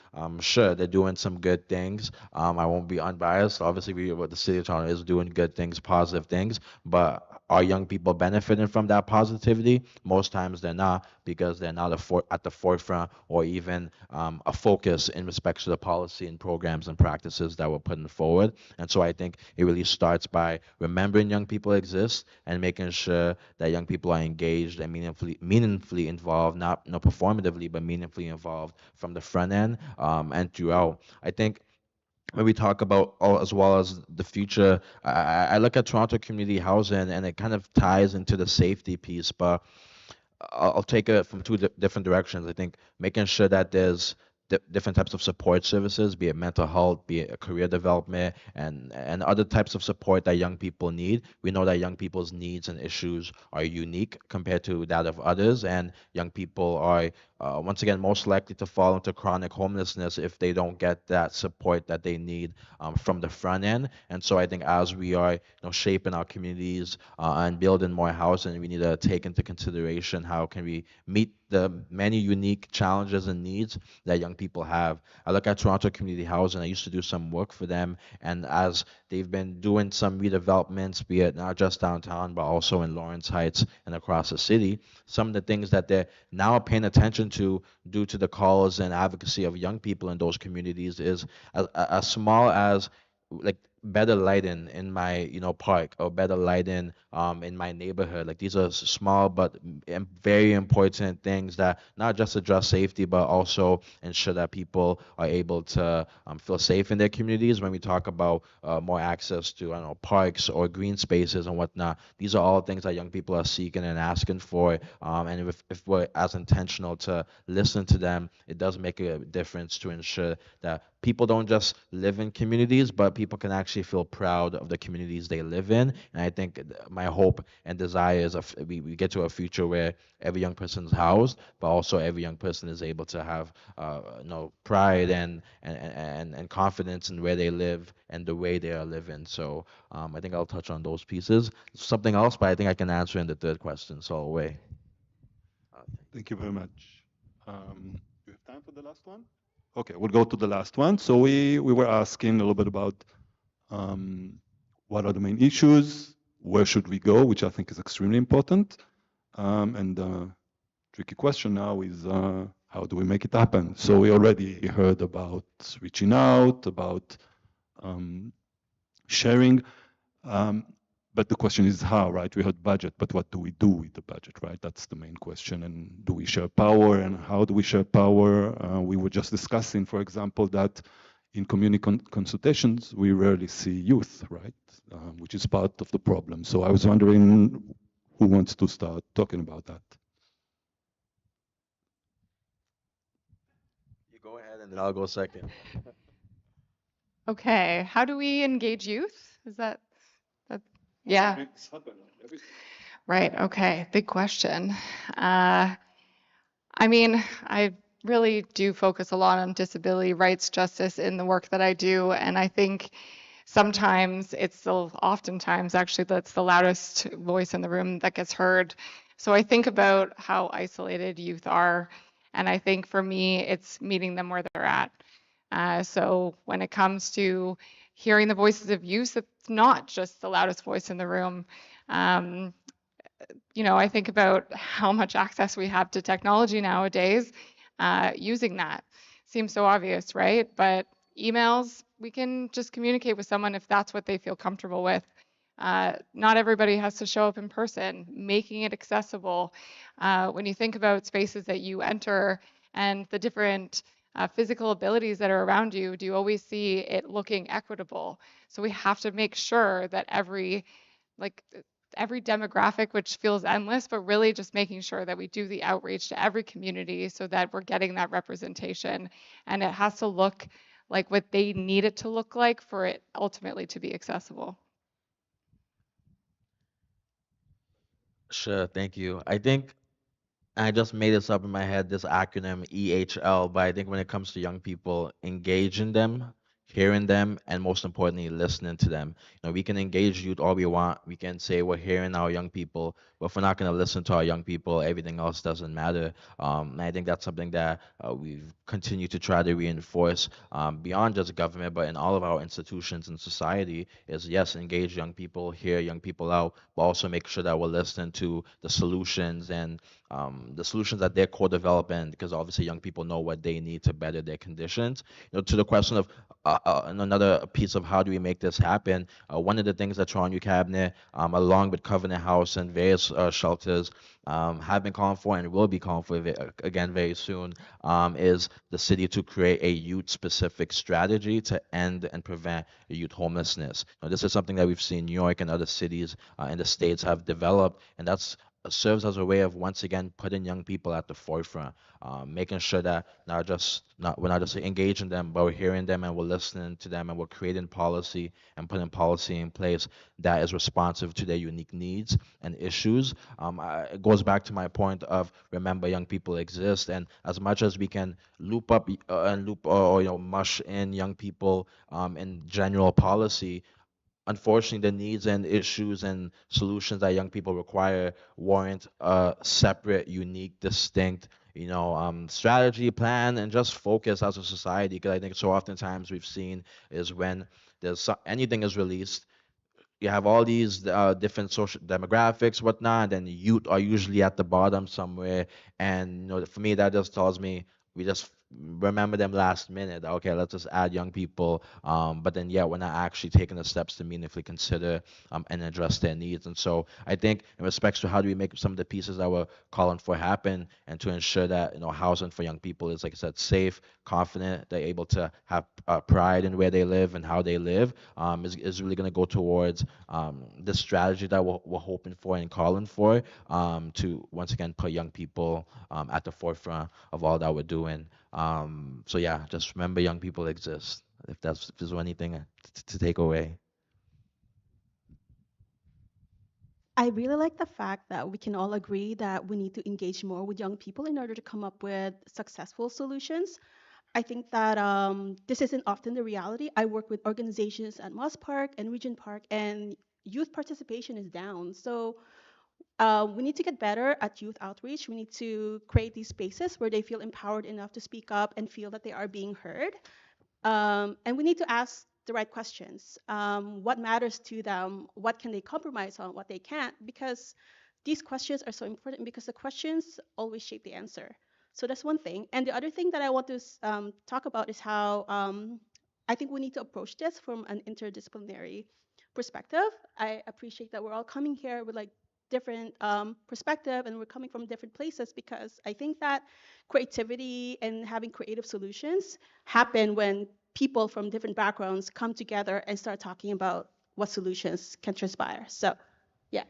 sure, they're doing some good things. I won't be unbiased. Obviously, what the city of Toronto is doing good things, positive things, but are young people benefiting from that positivity? Most times they're not, because they're not at the forefront or even a focus in respect to the policy and programs and practices that we're putting forward. And so I think it really starts by remembering young people exist and making sure that young people are engaged and meaningfully involved, not performatively, but meaningfully involved from the front end and throughout. I think when we talk about as well as the future, I look at Toronto community housing and it kind of ties into the safety piece, but I'll take it from two different directions. I think making sure that there's different types of support services, be it mental health, be it a career development, and other types of support that young people need. We know that young people's needs and issues are unique compared to that of others, and young people are once again most likely to fall into chronic homelessness if they don't get that support that they need from the front end. And so I think as we are shaping our communities and building more housing, we need to take into consideration how can we meet the many unique challenges and needs that young people have. I look at Toronto Community Housing. I used to do some work for them, and as they've been doing some redevelopments, be it not just downtown, but also in Lawrence Heights and across the city, some of the things that they're now paying attention to due to the calls and advocacy of young people in those communities is as small as like better lighting in my park, or better lighting in my neighborhood. Like these are small but very important things that not just address safety but also ensure that people are able to feel safe in their communities. When we talk about more access to, I don't know, parks or green spaces and whatnot, these are all things that young people are seeking and asking for, and if we're as intentional to listen to them, it does make a difference to ensure that people don't just live in communities, but people can actually feel proud of the communities they live in. And I think my hope and desire is we get to a future where every young person is housed, but also every young person is able to have pride and confidence in where they live and the way they are living. So I think I'll touch on those pieces. Something else, but I think I can answer in the third question. So I'll wait. Thank you very much. Do you have time for the last one? Okay, we'll go to the last one. So we were asking a little bit about what are the main issues, where should we go, which I think is extremely important. And the tricky question now is how do we make it happen? So we already heard about reaching out, about sharing. But the question is how, right? We heard budget, but what do we do with the budget, right? That's the main question. And do we share power, and how do we share power? We were just discussing, for example, that in community consultations, we rarely see youth, right? Which is part of the problem. So I was wondering who wants to start talking about that. You go ahead and then I'll go second. Okay, how do we engage youth? Is that yeah, right, okay, big question. Uh, I mean, I really do focus a lot on disability rights justice in the work that I do, and I think sometimes oftentimes actually that's the loudest voice in the room that gets heard. So I think about how isolated youth are, and I think for me, it's meeting them where they're at. So when it comes to hearing the voices of youth, it's not just the loudest voice in the room. Um, I think about how much access we have to technology nowadays, using that. Seems so obvious, right? But emails, we can just communicate with someone if that's what they feel comfortable with. Not everybody has to show up in person, making it accessible. When you think about spaces that you enter and the different physical abilities that are around you, do you always see it looking equitable? So we have to make sure that like every demographic, which feels endless, but really just making sure that we do the outreach to every community so that we're getting that representation. And it has to look like what they need it to look like for it ultimately to be accessible. Sure, thank you. I just made this up in my head, this acronym EHL, but I think when it comes to young people, engaging them, hearing them, and most importantly, listening to them. We can engage youth all we want. We can say we're hearing our young people, but if we're not going to listen to our young people, everything else doesn't matter. And I think that's something that we've continued to try to reinforce beyond just government, but in all of our institutions and society is yes, engage young people, hear young people out, but also make sure that we're listening to the solutions and the solutions that they're co-developing, because obviously young people know what they need to better their conditions. To the question of another piece of how do we make this happen, one of the things that Toronto Cabinet, along with Covenant House and various shelters, have been calling for and will be calling for again very soon, is the city to create a youth-specific strategy to end and prevent youth homelessness. This is something that we've seen New York and other cities in the states have developed, and that's serves as a way of once again putting young people at the forefront, making sure that we're not just engaging them, but we're hearing them and we're listening to them and we're creating policy and putting policy in place that is responsive to their unique needs and issues. It goes back to my point of remember young people exist, and as much as we can loop up and loop or mush in young people in general policy, unfortunately, the needs and issues and solutions that young people require warrant a separate, unique, distinct, strategy, plan, and just focus as a society. Because I think so oftentimes we've seen is when anything is released, you have all these different social demographics, whatnot, and youth are usually at the bottom somewhere. And for me, that just tells me we just remember them last minute. Okay, let's just add young people. But then, yeah, we're not actually taking the steps to meaningfully consider and address their needs. And so, I think in respects to how do we make some of the pieces that we're calling for happen, and to ensure that housing for young people is, like I said, safe, confident, they're able to have pride in where they live and how they live, is really going to go towards the strategy that we're hoping for and calling for, to once again put young people at the forefront of all that we're doing. So yeah, just remember young people exist. If there's anything to take away. I really like the fact that we can all agree that we need to engage more with young people in order to come up with successful solutions. I think that this isn't often the reality. I work with organizations at Moss Park and Regent Park, and youth participation is down. So we need to get better at youth outreach. We need to create these spaces where they feel empowered enough to speak up and feel that they are being heard. And we need to ask the right questions. What matters to them? What can they compromise on? What they can't? Because these questions are so important because the questions always shape the answer. So that's one thing. And the other thing that I want to talk about is how I think we need to approach this from an interdisciplinary perspective. I appreciate that we're all coming here with like different perspective and we're coming from different places because I think that creativity and having creative solutions happen when people from different backgrounds come together and start talking about what solutions can transpire. So, yeah.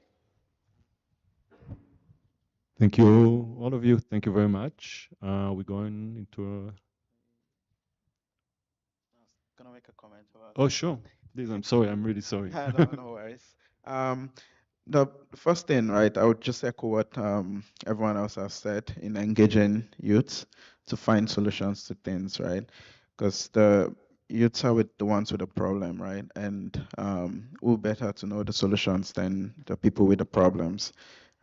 Thank you, all of you. Thank you very much. We're going into a... Gonna make a comment about Oh, that. sure. Please, I'm sorry. I'm really sorry. No worries. The first thing, right, I would just echo what everyone else has said in engaging youth to find solutions to things, right? Because the youths are with the ones with the problem, right? And who better to know the solutions than the people with the problems,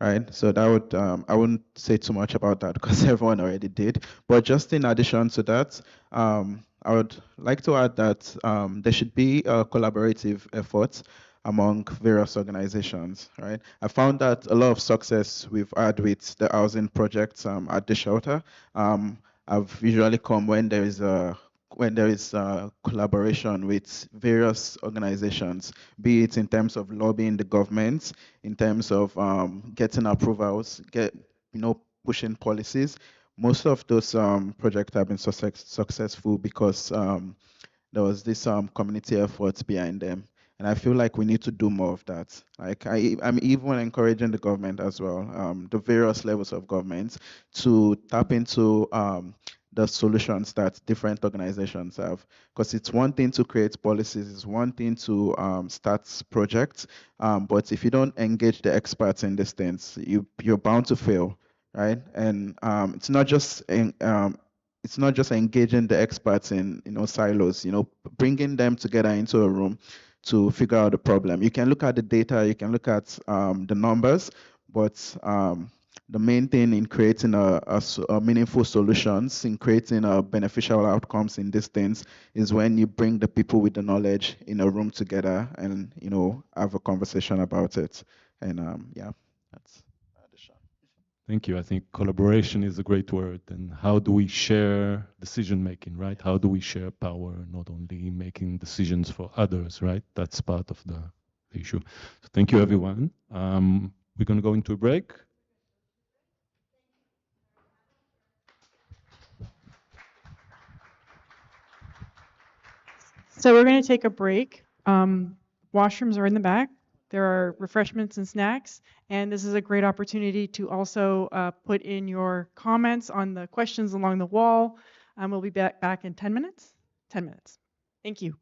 right? So that would I wouldn't say too much about that because everyone already did. But just in addition to that, I would like to add that there should be a collaborative effort among various organizations, right? I found that a lot of success we've had with the housing projects at the shelter have usually come when there is collaboration with various organizations, be it in terms of lobbying the government, in terms of getting approvals, pushing policies. Most of those projects have been successful because there was this community effort behind them. And I feel like we need to do more of that. Like I'm even encouraging the government as well, the various levels of government, to tap into the solutions that different organizations have. Because it's one thing to create policies, it's one thing to start projects, but if you don't engage the experts in these things, you're bound to fail, right? And it's not just engaging the experts in silos, bringing them together into a room to figure out the problem. You can look at the data, you can look at the numbers, but the main thing in creating a meaningful solutions, in creating beneficial outcomes in these things, is when you bring the people with the knowledge in a room together and have a conversation about it. And yeah, that's addition. Thank you. I think collaboration is a great word. And how do we share decision making, right? How do we share power, not only making decisions for others, right? That's part of the issue. So thank you, everyone. We're going to go into a break. So we're going to take a break. Washrooms are in the back. There are refreshments and snacks. And this is a great opportunity to also put in your comments on the questions along the wall. We'll be back in 10 minutes. 10 minutes. Thank you.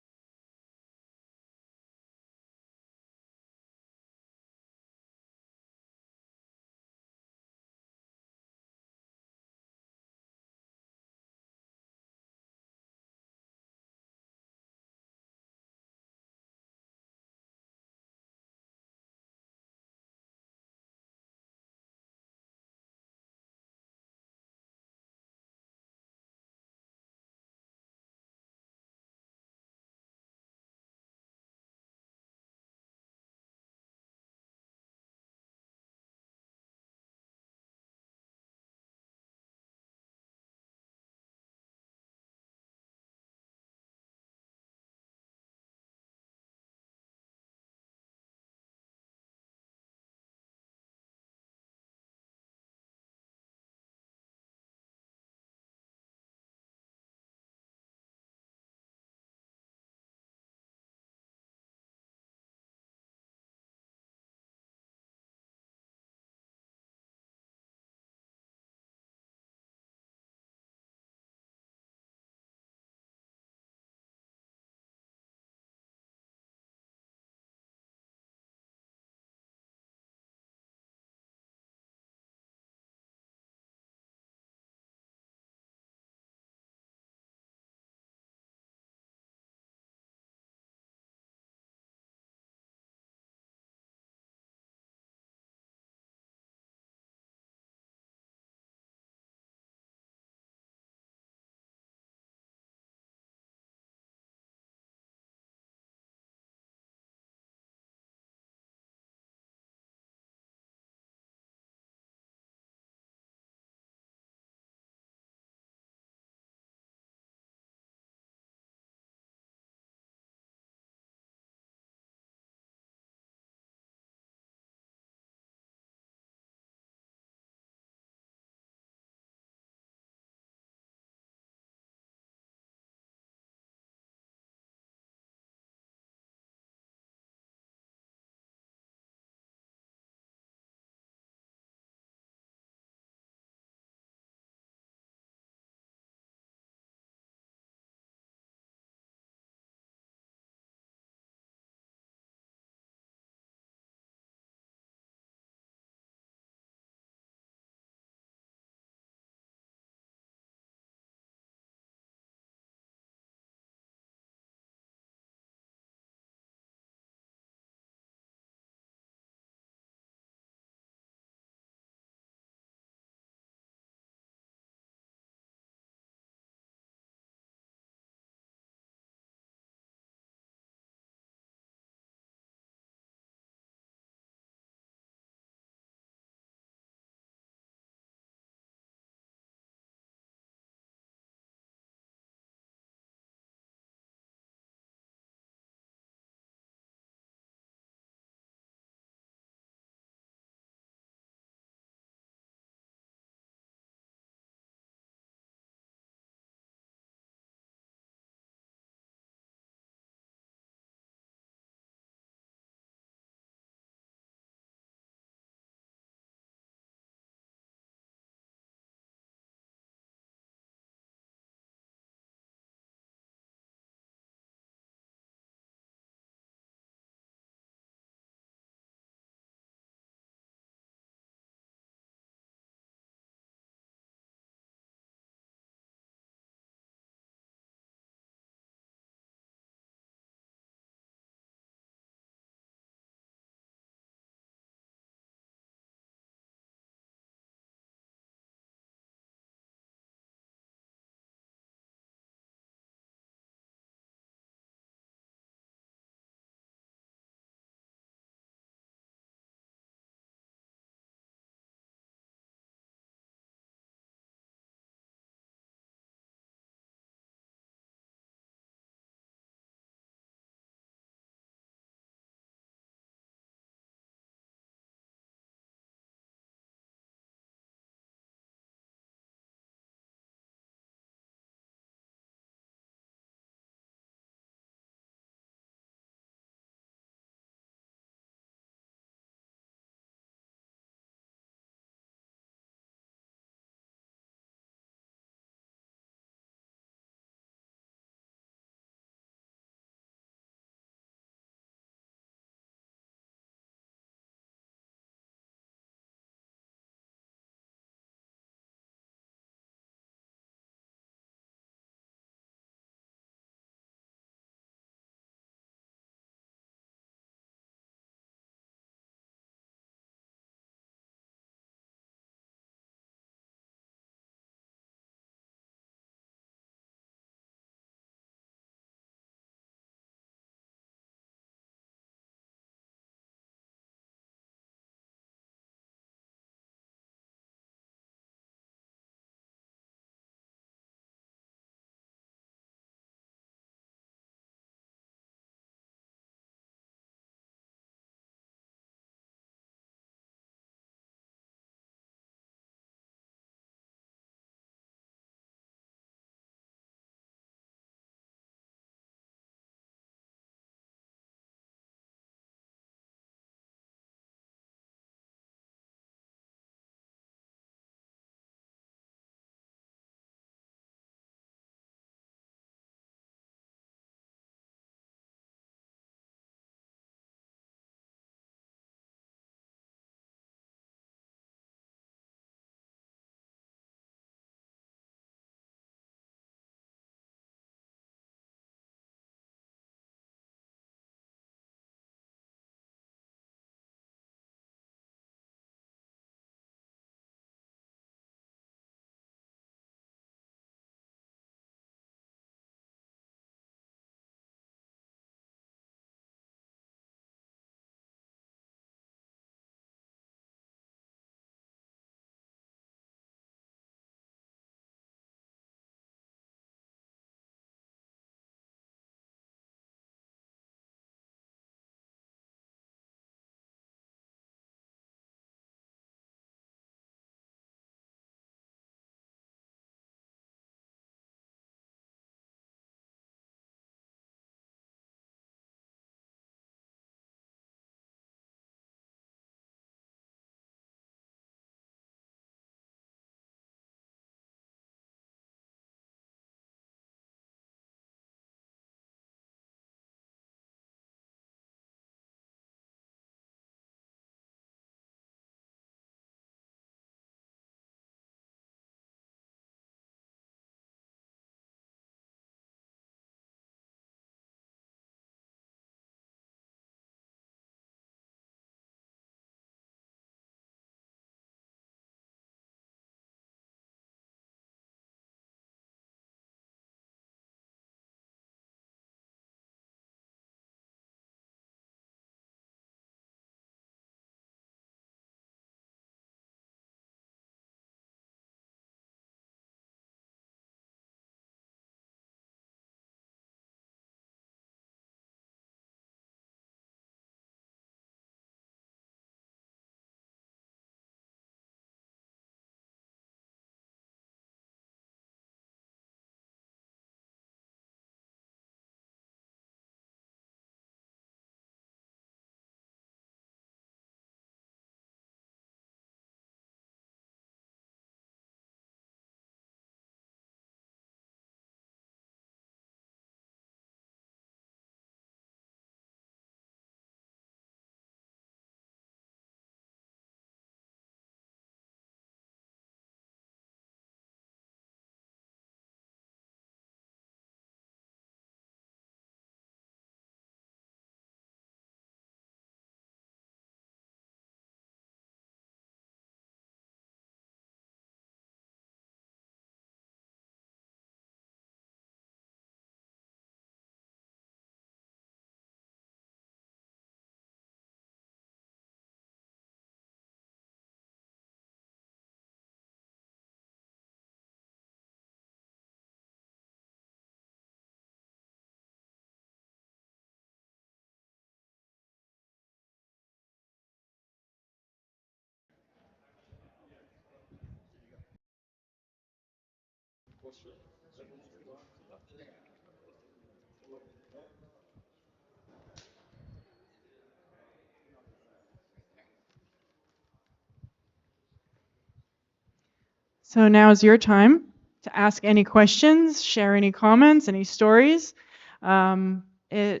So now is your time to ask any questions, share any comments, any stories. Anybody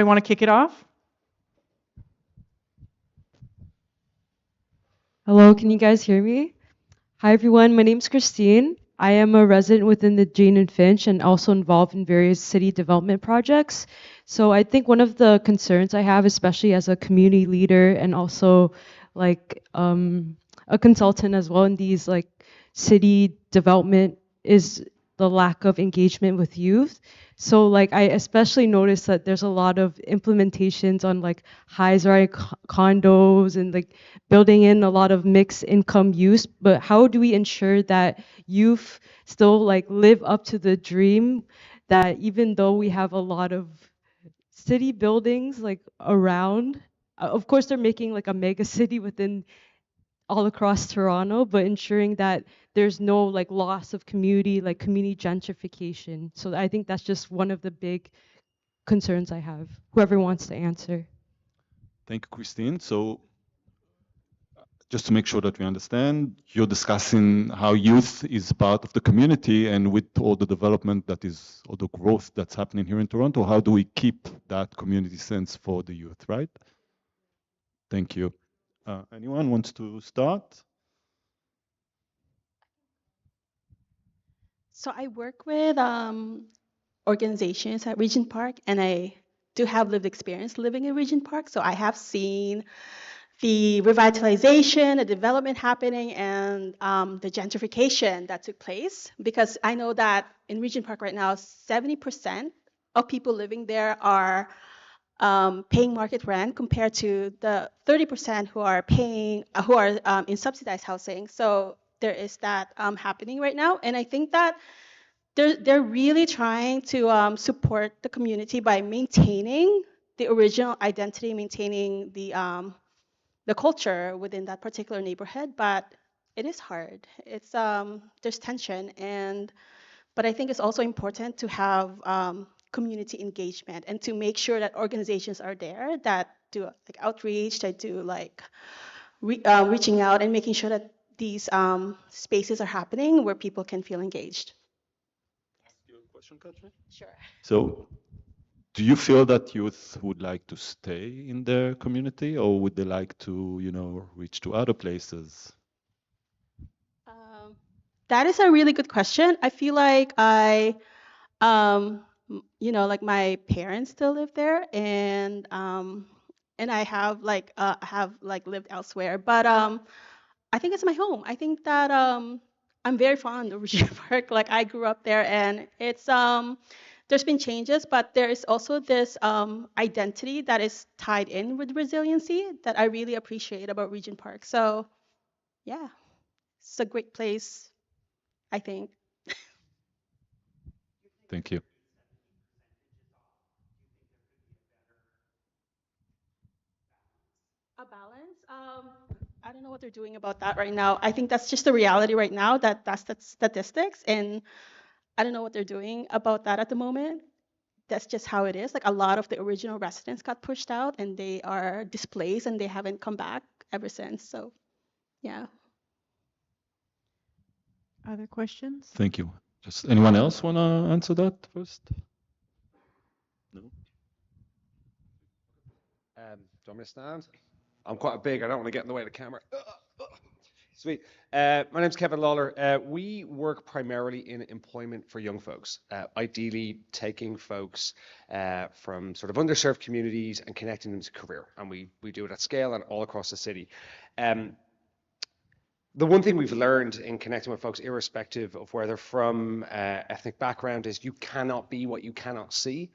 want to kick it off? Hello, can you guys hear me? Hi everyone, my name's Christine. I am a resident within the Jane and Finch and also involved in various city development projects. So I think one of the concerns I have, especially as a community leader and also like a consultant as well in these like city development, is the lack of engagement with youth. So like I especially noticed that there's a lot of implementations on like high-rise condos and like building in a lot of mixed income use, but how do we ensure that youth still like live up to the dream, that even though we have a lot of city buildings like around, of course they're making like a mega city within all across Toronto, but ensuring that there's no like loss of community, like community gentrification. So I think that's just one of the big concerns I have. Whoever wants to answer. Thank you, Christine. So just to make sure that we understand, you're discussing how youth is part of the community, and with all the development that is, all the growth that's happening here in Toronto, how do we keep that community sense for the youth, right? Thank you. Anyone wants to start? So I work with organizations at Regent Park, and I do have lived experience living in Regent Park. So I have seen the revitalization, the development happening, and the gentrification that took place. Because I know that in Regent Park right now, 70% of people living there are paying market rent compared to the 30% who are paying, who are in subsidized housing. So there is that happening right now, and I think that they're really trying to support the community by maintaining the original identity, maintaining the culture within that particular neighborhood. But it is hard. It's there's tension, and but I think it's also important to have community engagement and to make sure that organizations are there that do like outreach, that do like reaching out and making sure that these spaces are happening where people can feel engaged. Your question, Katrin? Sure. So do you feel that youth would like to stay in their community, or would they like to, reach to other places? That is a really good question. I feel like like my parents still live there, and I have like lived elsewhere, but I think it's my home. I think that I'm very fond of Regina Park. Like I grew up there, and it's there's been changes, but there is also this identity that is tied in with resiliency that I really appreciate about Regent Park. So yeah, it's a great place, I think. Thank you. A balance. I don't know what they're doing about that right now. I think that's just the reality right now. That's the statistics, and I don't know what they're doing about that at the moment. That's just how it is. Like a lot of the original residents got pushed out, and they are displaced, and they haven't come back ever since. So, yeah. Other questions? Thank you. Just anyone else want to answer that first? No? Do you want me to stand? I'm quite big. I don't want to get in the way of the camera. Sweet. My name's Kevin Lawler. We work primarily in employment for young folks, ideally taking folks from sort of underserved communities and connecting them to career. And we do it at scale and all across the city. The one thing we've learned in connecting with folks, irrespective of where they're from, ethnic background, is you cannot be what you cannot see.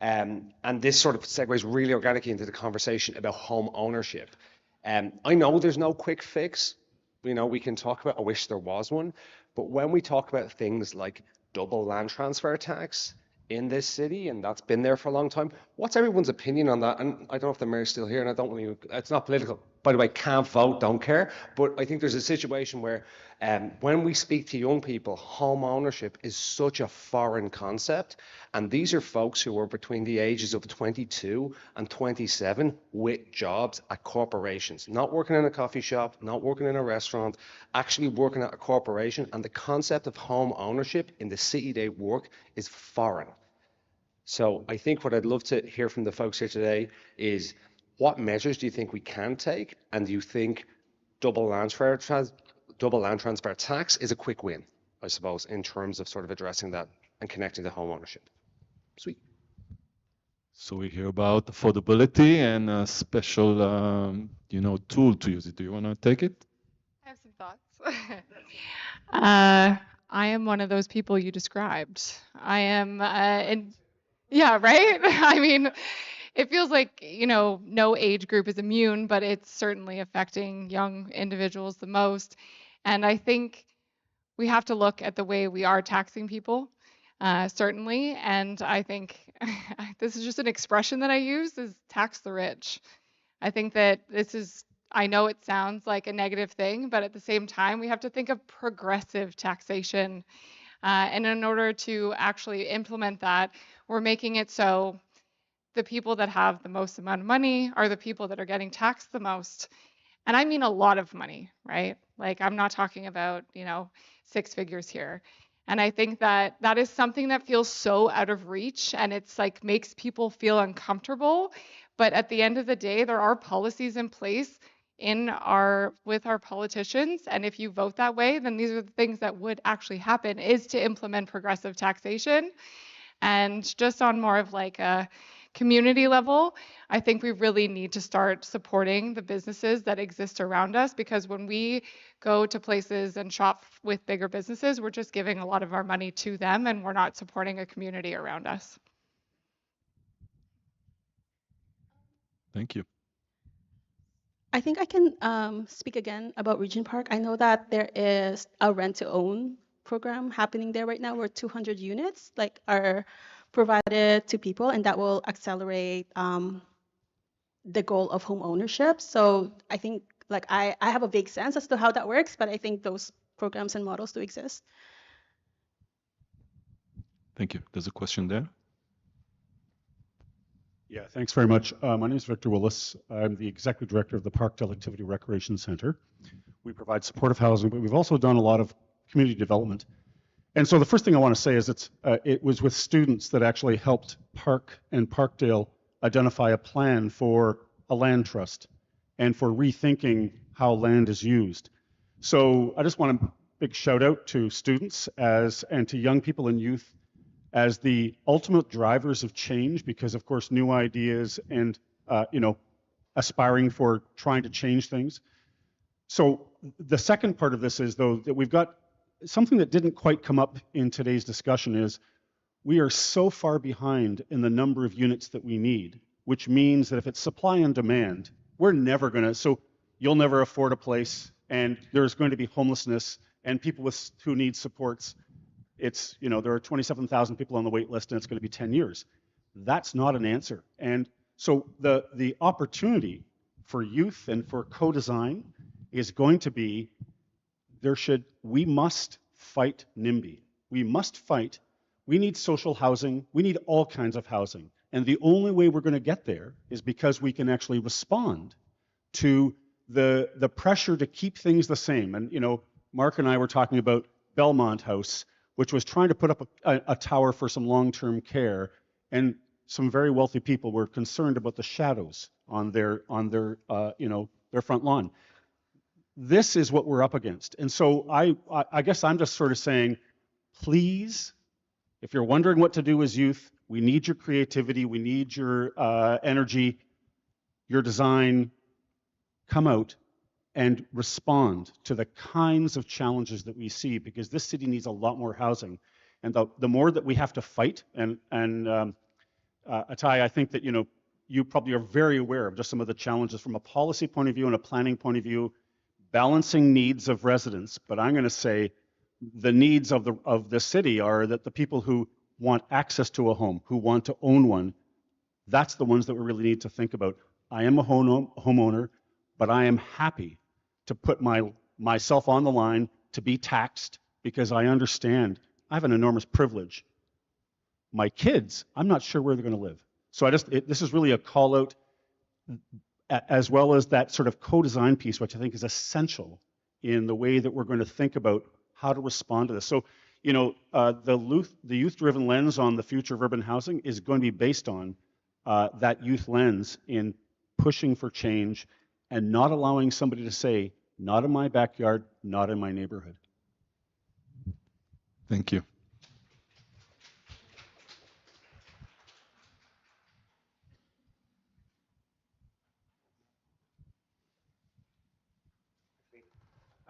And this sort of segues really organically into the conversation about home ownership. I know there's no quick fix. We can talk about, I wish there was one, but when we talk about things like double land transfer tax in this city, and that's been there for a long time, what's everyone's opinion on that? And I don't know if the mayor's still here, and I don't want to, it's not political. by the way, can't vote, don't care. But I think there's a situation where when we speak to young people, home ownership is such a foreign concept. And these are folks who are between the ages of 22 and 27 with jobs at corporations, not working in a coffee shop, not working in a restaurant, actually working at a corporation. And the concept of home ownership in the city they work is foreign. So I think what I'd love to hear from the folks here today is, what measures do you think we can take? And do you think double land transfer tax is a quick win, I suppose, in terms of sort of addressing that and connecting to home ownership? Sweet. So we hear about affordability and a special, tool to use it. Do you want to take it? I have some thoughts. I am one of those people you described. I am, yeah, right? I mean, it feels like, no age group is immune, but it's certainly affecting young individuals the most. And I think we have to look at the way we are taxing people, certainly. And I think this is just an expression that I use, is tax the rich. I think that I know it sounds like a negative thing, but at the same time, we have to think of progressive taxation. And in order to actually implement that, we're making it so the people that have the most amount of money are the people that are getting taxed the most. And I mean a lot of money, right? Like, I'm not talking about, six figures here. And I think that that is something that feels so out of reach, and it's like makes people feel uncomfortable. But at the end of the day, there are policies in place with our politicians. And if you vote that way, then these are the things that would actually happen, is to implement progressive taxation. And just on more of like a community level, I think we really need to start supporting the businesses that exist around us, because when we go to places and shop with bigger businesses, we're just giving a lot of our money to them and we're not supporting a community around us. Thank you. I think I can speak again about Regent Park. I know that there is a rent-to-own program happening there right now, where 200 units are provided to people, and that will accelerate the goal of home ownership. So I think I have a vague sense as to how that works, but I think those programs and models do exist. Thank you. There's a question there. Yeah, thanks very much. My name is Victor Willis. I'm the Executive Director of the Parkdale Activity Recreation Center. We provide supportive housing, but we've also done a lot of community development. And so the first thing I want to say is it was with students that actually helped Park and Parkdale identify a plan for a land trust and for rethinking how land is used. So I just want a big shout out to students and to young people and youth as the ultimate drivers of change, because of course new ideas and aspiring for trying to change things. So the second part of this is, though, that we've got something that didn't quite come up in today's discussion is we are so far behind in the number of units that we need, which means that if it's supply and demand, we're never going to, so you'll never afford a place, and there's going to be homelessness and people who need supports. It's, there are 27,000 people on the wait list and it's going to be 10 years. That's not an answer. And so the opportunity for youth and for co-design is going to be, we must fight NIMBY. We must fight. We need social housing. We need all kinds of housing. And the only way we're going to get there is because we can actually respond to the pressure to keep things the same. And, Mark and I were talking about Belmont House, which was trying to put up a tower for some long-term care, and some very wealthy people were concerned about the shadows on their front lawn. This is what we're up against. And so I guess I'm just sort of saying, please, if you're wondering what to do as youth, we need your creativity, we need your energy, your design. Come out and respond to the kinds of challenges that we see, because this city needs a lot more housing. And the more that we have to fight, and Atai, I think that you probably are very aware of just some of the challenges from a policy point of view and a planning point of view, balancing needs of residents. But I'm going to say the needs of the city are that the people who want access to a home, who want to own one, that's the ones that we really need to think about. I am a homeowner. but I am happy to put myself on the line to be taxed because I understand I have an enormous privilege. My kids, I'm not sure where they're going to live. So this is really a call out, as well as that sort of co-design piece, which I think is essential in the way that we're going to think about how to respond to this. So, you know, the youth-driven lens on the future of urban housing is going to be based on that youth lens in pushing for change and not allowing somebody to say, not in my backyard, not in my neighborhood. Thank you.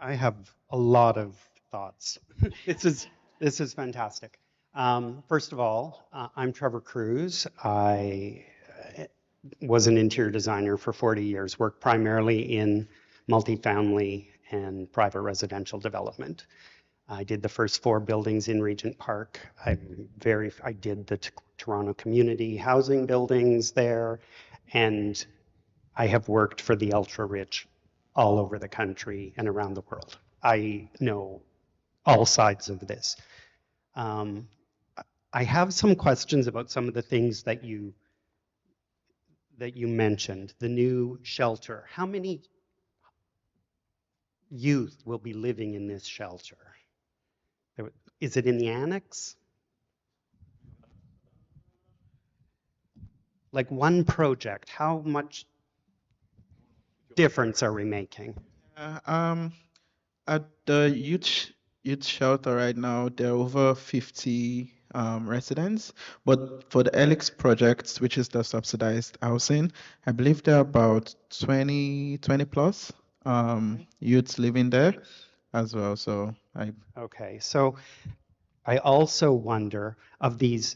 I have a lot of thoughts. This is fantastic. First of all, I'm Trevor Cruz. I was an interior designer for 40 years, worked primarily in multifamily and private residential development. I did the first 4 buildings in Regent Park. I did the Toronto community housing buildings there, and I have worked for the ultra-rich all over the country and around the world. I know all sides of this. I have some questions about some of the things that you mentioned. The new shelter. How many youth will be living in this shelter? Is it in the annex? Like one project, how much difference are we making? At the youth shelter right now, there are over 50 residents, but for the Helix project, which is the subsidized housing, I believe there are about 20 plus youths living there as well. So Okay, so I also wonder, of these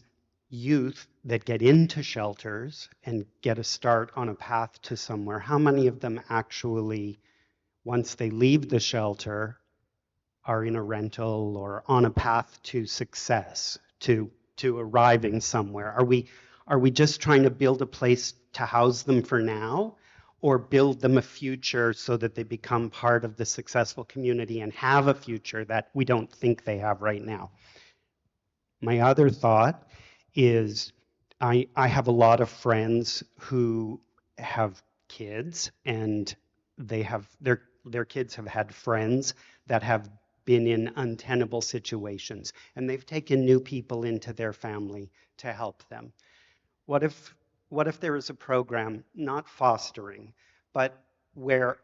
youth that get into shelters and get a start on a path to somewhere, how many of them actually, once they leave the shelter, are in a rental or on a path to success, to arriving somewhere? Are we just trying to build a place to house them for now, or build them a future so that they become part of the successful community and have a future that we don't think they have right now? My other thought is I have a lot of friends who have kids, and they have their kids have had friends that have been in untenable situations, and they've taken new people into their family to help them. What if there is a program, not fostering, but where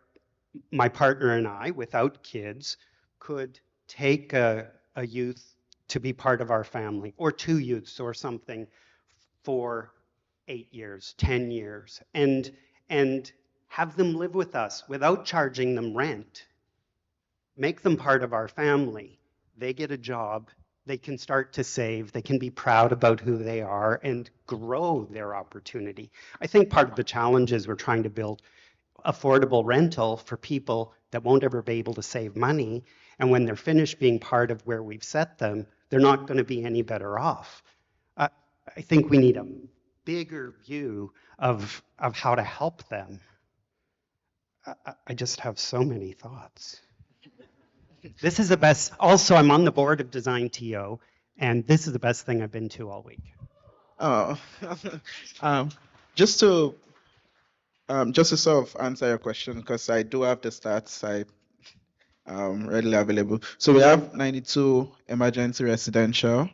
my partner and I, without kids, could take a youth to be part of our family, or 2 youths or something, for 8 years, 10 years, and have them live with us without charging them rent. Make them part of our family. They get a job, they can start to save, they can be proud about who they are and grow their opportunity. I think part of the challenge is we're trying to build affordable rental for people that won't ever be able to save money, and when they're finished being part of where we've set them, they're not going to be any better off. I think we need a bigger view of how to help them. I just have so many thoughts. This is the best. Also, I'm on the board of DesignTO, and this is the best thing I've been to all week. Oh, just to sort of answer your question, because I do have the stats readily available. So we have 92 emergency residential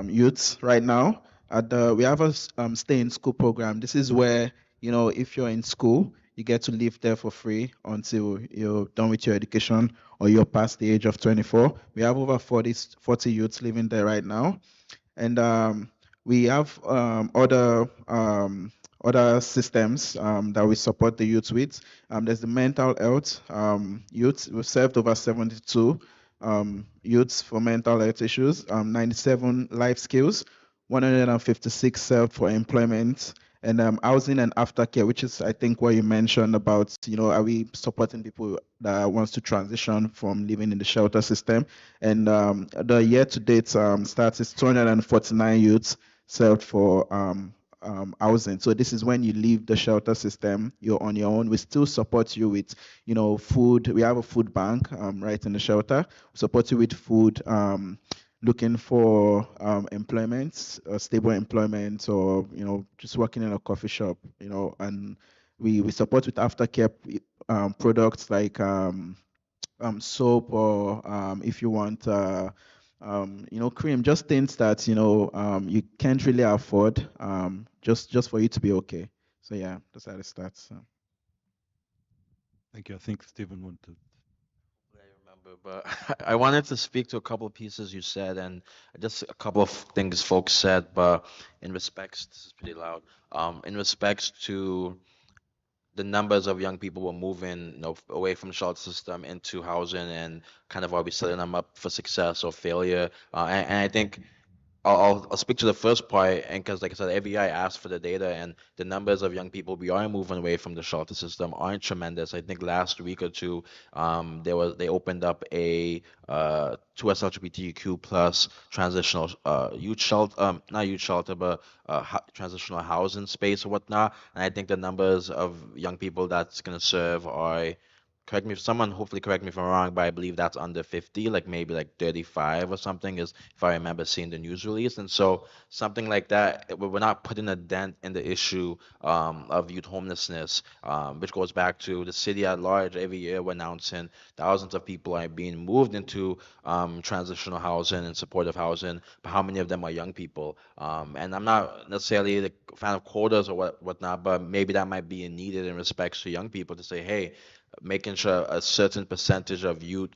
youths right now. We have a stay in school program. This is where, you know, if you're in school, you get to live there for free until you're done with your education or you're past the age of 24. We have over 40 youths living there right now. And we have other systems that we support the youths with. There's the mental health youths. We've served over 72 youths for mental health issues, 97 life skills, 156 served for employment, and housing and aftercare, which is, I think, what you mentioned about, you know, are we supporting people that wants to transition from living in the shelter system? And the year-to-date stats is 249 youths served for housing. So this is when you leave the shelter system, you're on your own. We still support you with, food. We have a food bank right in the shelter. We support you with food, looking for employment, stable employment, or just working in a coffee shop. And we support with aftercare products like soap, or if you want cream, just things that you can't really afford, just for you to be okay. So yeah, that's how it starts. So. Thank you. I think Stephen wanted. I remember, but I wanted to speak to a couple of pieces you said and just a couple of things folks said, but in respects, this is pretty loud. In respects to the numbers of young people were moving, away from the shelter system into housing, and kind of are we setting them up for success or failure? And I think I'll speak to the first part, and because like I said, every year I ask for the data, and the numbers of young people we are moving away from the shelter system aren't tremendous. I think last week or two, they opened up a 2S LGBTQ plus transitional youth shelter, not youth shelter, but transitional housing space or whatnot. And I think the numbers of young people that's gonna serve are, correct me if someone, hopefully correct me if I'm wrong, but I believe that's under 50, like maybe like 35 or something, is if I remember seeing the news release. And so something like that, we're not putting a dent in the issue of youth homelessness, which goes back to the city at large. Every year we're announcing thousands of people are being moved into transitional housing and supportive housing, but how many of them are young people? And I'm not necessarily the fan of quotas or whatnot, but maybe that might be needed in respects to young people to say, hey, making sure a certain percentage of youth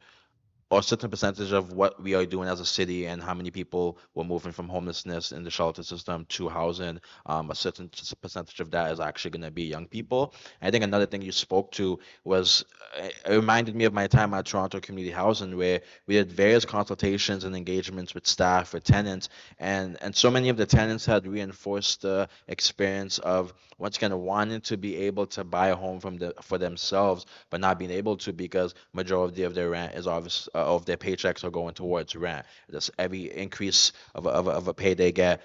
or a certain percentage of what we are doing as a city and how many people were moving from homelessness in the shelter system to housing, a certain percentage of that is actually going to be young people. I think another thing you spoke to was, it reminded me of my time at Toronto Community Housing, where we did various consultations and engagements with staff, with tenants, and so many of the tenants had reinforced the experience of once again wanting to be able to buy a home for themselves, but not being able to because majority of their rent is obvious, of their paychecks are going towards rent. This every increase of a pay they get,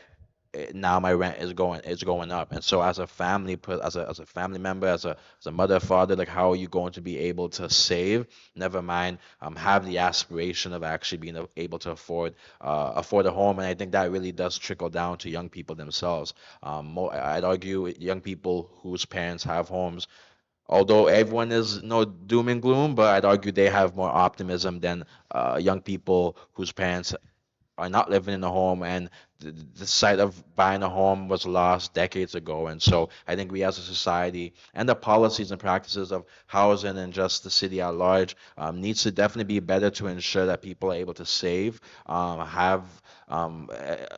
now my rent is going up. And so as a family, as a family member, as a mother, father, like how are you going to be able to save, never mind have the aspiration of actually being able to afford a home? And I think that really does trickle down to young people themselves. I'd argue young people whose parents have homes, although everyone is no doom and gloom, but I'd argue they have more optimism than young people whose parents are not living in a home, and the sight of buying a home was lost decades ago. And so I think we as a society, and the policies and practices of housing and just the city at large, needs to definitely be better to ensure that people are able to save, have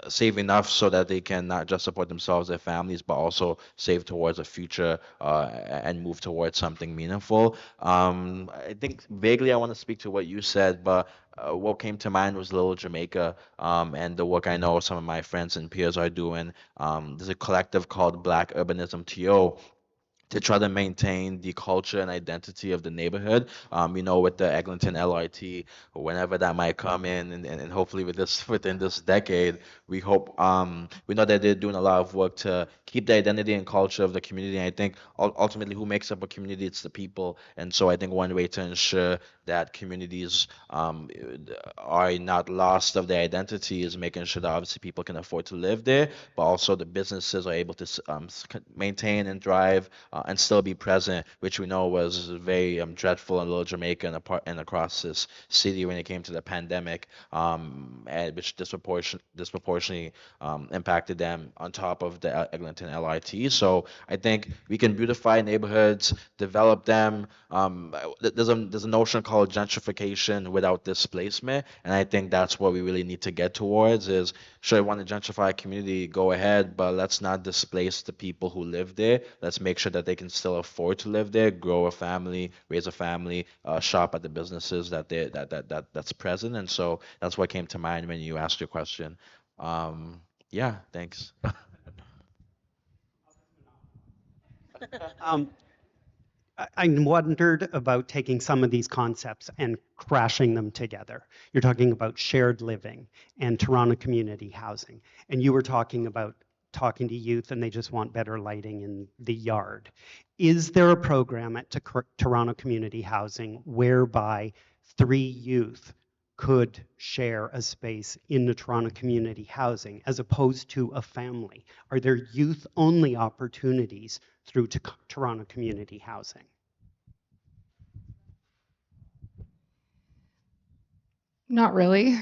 save enough so that they can not just support themselves, their families, but also save towards a future, and move towards something meaningful. I think vaguely I want to speak to what you said, but what came to mind was Little Jamaica, and the work I know some of my friends and peers are doing. There's a collective called Black Urbanism TO to try to maintain the culture and identity of the neighborhood. With the Eglinton LRT, or whenever that might come in, and hopefully within this decade, we know that they're doing a lot of work to keep the identity and culture of the community. And I think ultimately, who makes up a community? It's the people. And so I think one way to ensure that communities are not lost of their identity is making sure that obviously people can afford to live there, but also the businesses are able to maintain and thrive, and still be present, which we know was very dreadful in Little Jamaica and across this city when it came to the pandemic, and which disproportionately impacted them on top of the Eglinton LRT. So I think we can beautify neighborhoods, develop them. There's a notion called gentrification without displacement, and I think that's what we really need to get towards. Is sure, you want to gentrify a community, go ahead, but let's not displace the people who live there. Let's make sure that they can still afford to live there, grow a family, raise a family, shop at the businesses that's present. And so that's what came to mind when you asked your question. Yeah, thanks. Um, I wondered about taking some of these concepts and crashing them together. You're talking about shared living and Toronto community housing, and you were talking about talking to youth and they just want better lighting in the yard. Is there a program at Toronto Community Housing whereby 3 youth could share a space in the Toronto Community Housing as opposed to a family? Are there youth-only opportunities through Toronto Community Housing? Not really.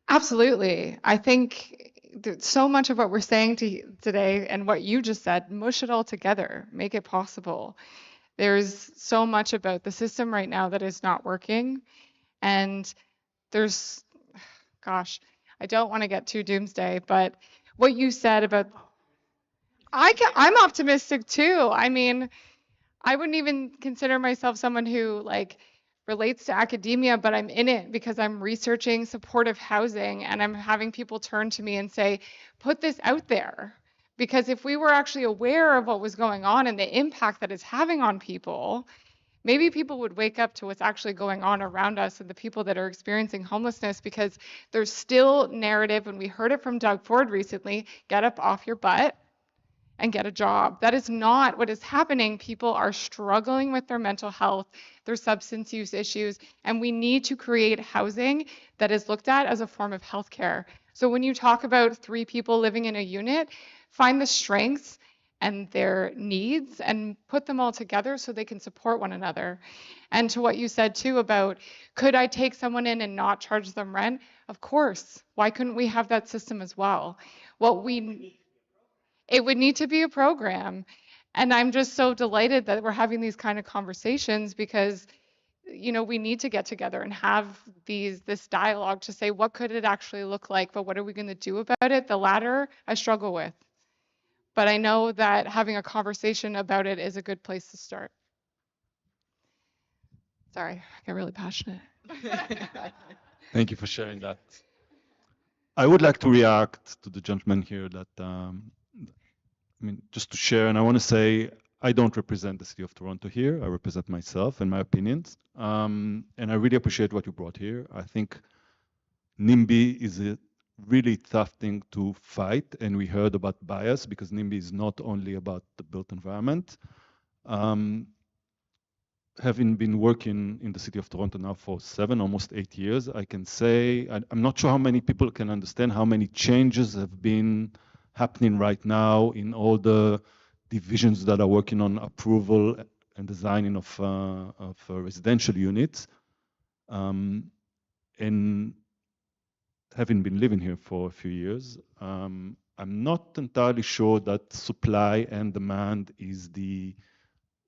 Absolutely. I think that so much of what we're saying today and what you just said, mush it all together, make it possible. There's so much about the system right now that is not working. And there's, gosh, I don't want to get too doomsday, but what you said about, I'm optimistic too. I mean, I wouldn't even consider myself someone who like relates to academia, but I'm in it because I'm researching supportive housing and I'm having people turn to me and say, put this out there. Because if we were actually aware of what was going on and the impact that it's having on people, maybe people would wake up to what's actually going on around us and the people that are experiencing homelessness, because there's still narrative, and we heard it from Doug Ford recently, get up off your butt and get a job. That is not what is happening. People are struggling with their mental health, their substance use issues, and we need to create housing that is looked at as a form of healthcare. So when you talk about 3 people living in a unit, find the strengths and their needs and put them all together so they can support one another. And to what you said too about, could I take someone in and not charge them rent? Of course. Why couldn't we have that system as well? It would need to be a program. And I'm just so delighted that we're having these kind of conversations, because we need to get together and have this dialogue to say, what could it actually look like, but what are we going to do about it? The latter I struggle with. But I know that having a conversation about it is a good place to start. Sorry, I get really passionate. Thank you for sharing that. I would like to react to the gentleman here that, just to share, and I want to say, I don't represent the city of Toronto here. I represent myself and my opinions. And I really appreciate what you brought here. I think NIMBY is a really tough thing to fight, and we heard about bias, because NIMBY is not only about the built environment. Having been working in the city of Toronto now for 7, almost 8 years, I can say, I'm not sure how many people can understand how many changes have been happening right now in all the divisions that are working on approval and designing of residential units. And having been living here for a few years, I'm not entirely sure that supply and demand is the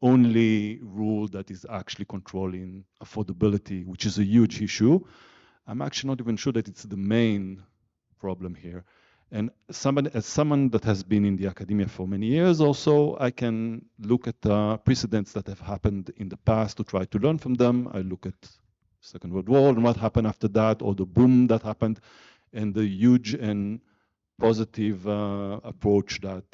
only rule that is actually controlling affordability, which is a huge issue. I'm actually not even sure that it's the main problem here. And as someone that has been in the academia for many years also, I can look at precedents that have happened in the past to try to learn from them. I look at Second World War and what happened after that, or the boom that happened, and the huge and positive approach that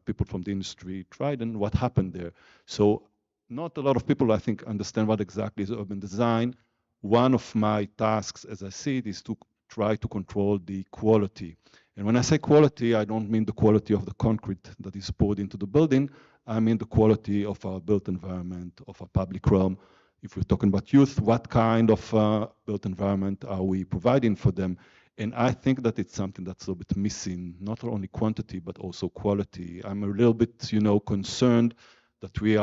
people from the industry tried, and what happened there. So not a lot of people, I think, understand what exactly is urban design. One of my tasks, as I see it, is to try to control the quality. And when I say quality, I don't mean the quality of the concrete that is poured into the building. I mean the quality of our built environment, of our public realm. If we're talking about youth, what kind of built environment are we providing for them? And I think that it's something that's a little bit missing, not only quantity, but also quality. I'm a little bit, concerned that we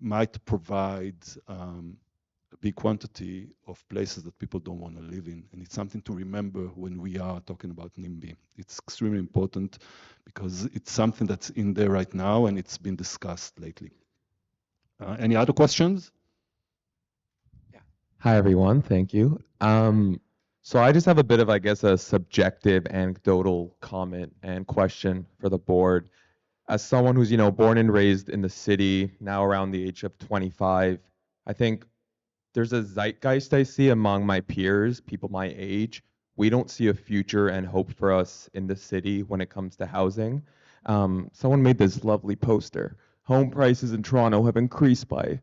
might provide a big quantity of places that people don't want to live in. And it's something to remember when we are talking about NIMBY. It's extremely important because it's something that's in there right now and it's been discussed lately. Any other questions? Yeah. Hi, everyone. Thank you. So I just have a bit of, I guess, a subjective anecdotal comment and question for the board. As someone who's, born and raised in the city, now around the age of 25, I think there's a zeitgeist I see among my peers, people my age. We don't see a future and hope for us in the city when it comes to housing. Someone made this lovely poster. Home prices in Toronto have increased by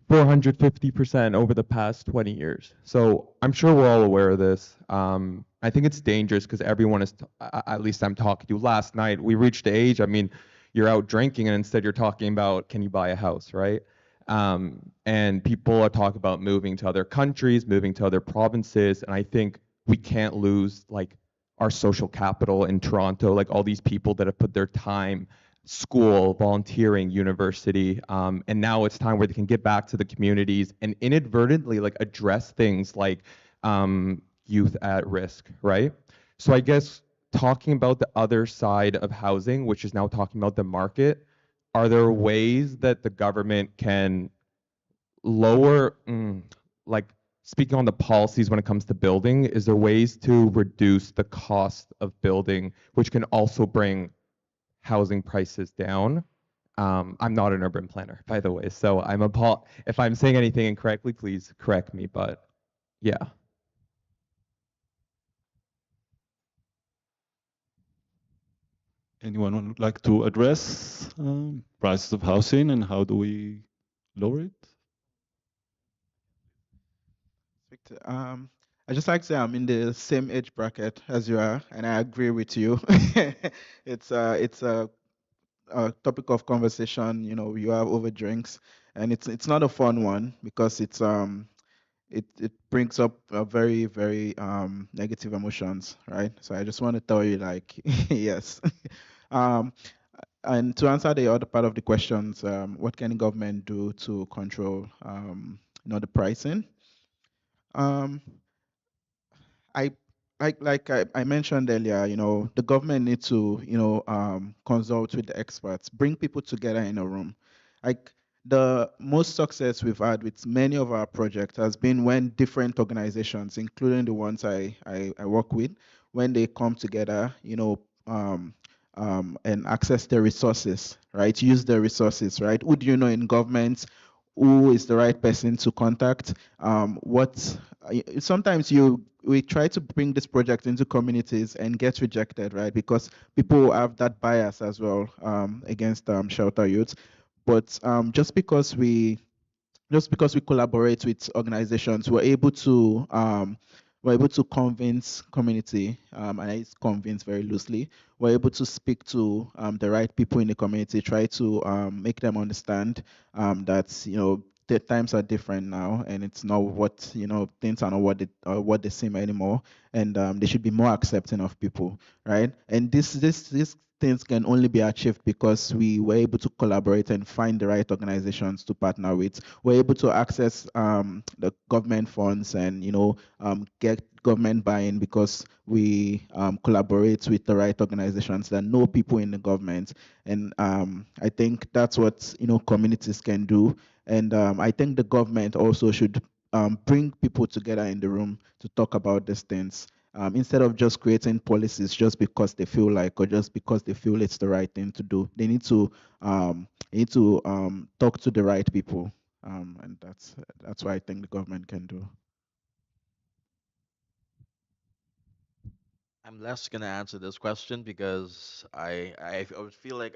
450% over the past 20 years. So I'm sure we're all aware of this. I think it's dangerous because everyone is, at least I'm talking to last night, we reached the age, I mean, you're out drinking and instead you're talking about, can you buy a house, right? And people are talking about moving to other countries, moving to other provinces, and I think we can't lose like our social capital in Toronto, like all these people that have put their time, school, volunteering, university, and now it's time where they can get back to the communities and inadvertently like address things like youth at risk, right? So I guess talking about the other side of housing, which is now talking about the market, are there ways that the government can lower, like speaking on the policies when it comes to building, is there ways to reduce the cost of building, which can also bring housing prices down? I'm not an urban planner, by the way, so if I'm saying anything incorrectly, please correct me, but yeah. Anyone would like to address prices of housing and how do we lower it? I just like to say I'm in the same age bracket as you are, and I agree with you. It's a topic of conversation, you have over drinks, and it's not a fun one because it brings up very very negative emotions, right? So I just want to tell you like yes. um, and to answer the other part of the questions, what can the government do to control the pricing? Um, I I mentioned earlier, the government needs to, consult with the experts, bring people together in a room. Like the most success we've had with many of our projects has been when different organizations, including the ones I work with, when they come together, and access the resources, right? Use the resources, right? Who do you know in government? Who is the right person to contact? Sometimes we try to bring this project into communities and get rejected, right? Because people have that bias as well against shelter youth. But just because we collaborate with organizations, we're able to convince community, and I convince very loosely. We're able to speak to the right people in the community, try to make them understand that the times are different now, and it's not what things are not what they seem anymore, and they should be more accepting of people, right? And this things can only be achieved because we were able to collaborate and find the right organizations to partner with. We're able to access the government funds and get government buy-in because we collaborate with the right organizations that know people in the government. And I think that's what communities can do. And I think the government also should bring people together in the room to talk about these things, instead of just creating policies just because they feel like or just because they feel it's the right thing to do. They need to talk to the right people, and that's what I think the government can do. I'm less gonna answer this question because I would feel like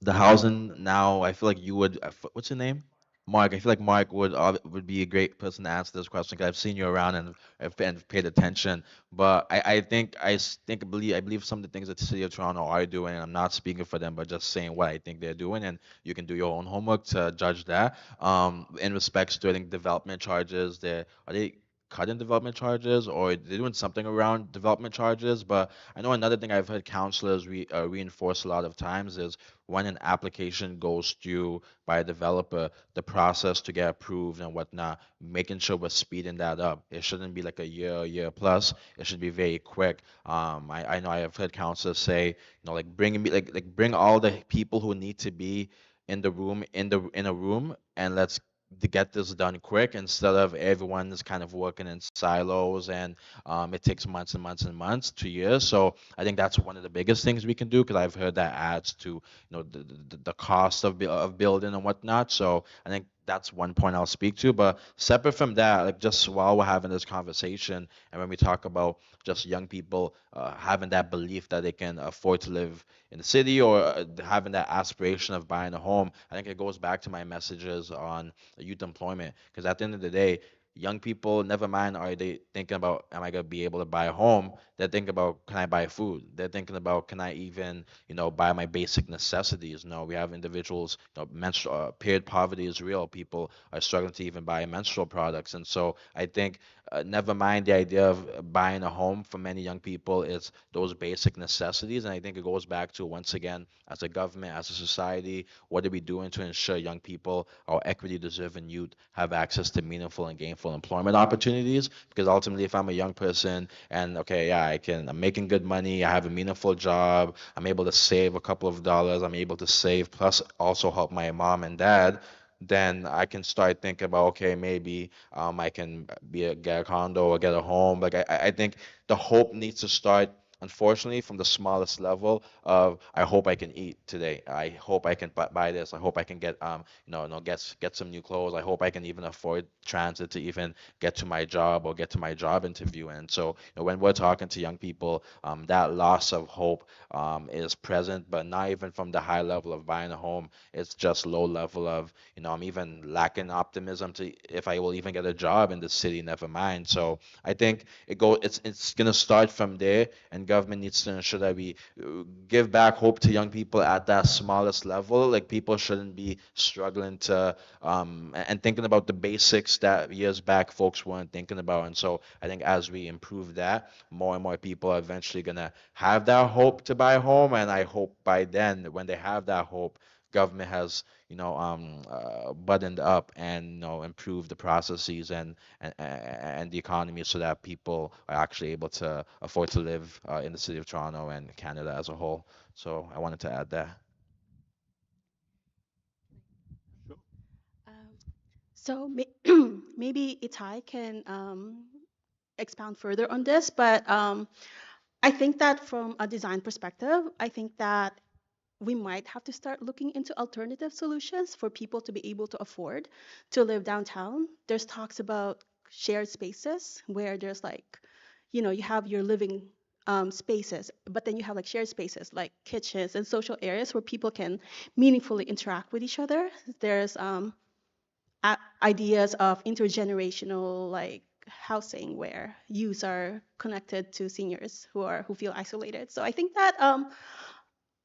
the housing now. I feel like you would. What's your name? Mark. I feel like Mark would be a great person to answer this question because I've seen you around and I've paid attention. But I believe some of the things that the city of Toronto are doing. And I'm not speaking for them, but just saying what I think they're doing, and you can do your own homework to judge that. In respects to I think development charges, are they cutting development charges or they're doing something around development charges. But I know another thing I've heard counselors reinforce a lot of times is when an application goes through by a developer, the process to get approved and whatnot, making sure we're speeding that up. It shouldn't be like a year plus. It should be very quick. I know I have heard counselors say, like bring me like bring all the people who need to be in the room in a room and let's to get this done quick instead of everyone's kind of working in silos and it takes months and months and months to years. So I think that's one of the biggest things we can do because I've heard that adds to the cost of building and whatnot. So I think that's one point I'll speak to. But separate from that, like just while we're having this conversation, and when we talk about just young people having that belief that they can afford to live in the city or having that aspiration of buying a home, I think it goes back to my messages on youth employment. Because at the end of the day, young people, never mind, are they thinking about, am I going to be able to buy a home? They're thinking about, can I buy food? They're thinking about, can I even, buy my basic necessities? No, we have individuals, menstrual, period poverty is real. People are struggling to even buy menstrual products. And so I think, never mind the idea of buying a home for many young people, it's those basic necessities. And I think it goes back to, once again, as a government, as a society, what are we doing to ensure young people, our equity deserving youth, have access to meaningful and gainful employment opportunities? Because ultimately, if I'm a young person and okay, yeah, I'm making good money, I have a meaningful job, I'm able to save a couple of dollars, I'm able to save plus also help my mom and dad, then I can start thinking about, okay, maybe I can get a condo or get a home. Like I think the hope needs to start, unfortunately, from the smallest level of, I hope I can eat today. I hope I can buy this. I hope I can get get some new clothes. I hope I can even afford transit to even get to my job or get to my job interview. And so, when we're talking to young people, that loss of hope is present, but not even from the high level of buying a home. It's just low level of, I'm even lacking optimism to if I will even get a job in the city, never mind. So I think it's gonna start from there, and government needs to ensure that we give back hope to young people at that smallest level. Like people shouldn't be struggling to and thinking about the basics that years back folks weren't thinking about. And so I think as we improve that, more and more people are eventually gonna have that hope to buy a home. And I hope by then, when they have that hope, government has buttoned up and improved the processes and the economy so that people are actually able to afford to live in the city of Toronto and Canada as a whole. So I wanted to add that. Um, so maybe Itai can expound further on this, but I think that from a design perspective, I think that we might have to start looking into alternative solutions for people to be able to afford to live downtown. There's talks about shared spaces where there's like, you have your living spaces, but then you have like shared spaces like kitchens and social areas where people can meaningfully interact with each other. There's ideas of intergenerational like housing where youth are connected to seniors who feel isolated. So I think that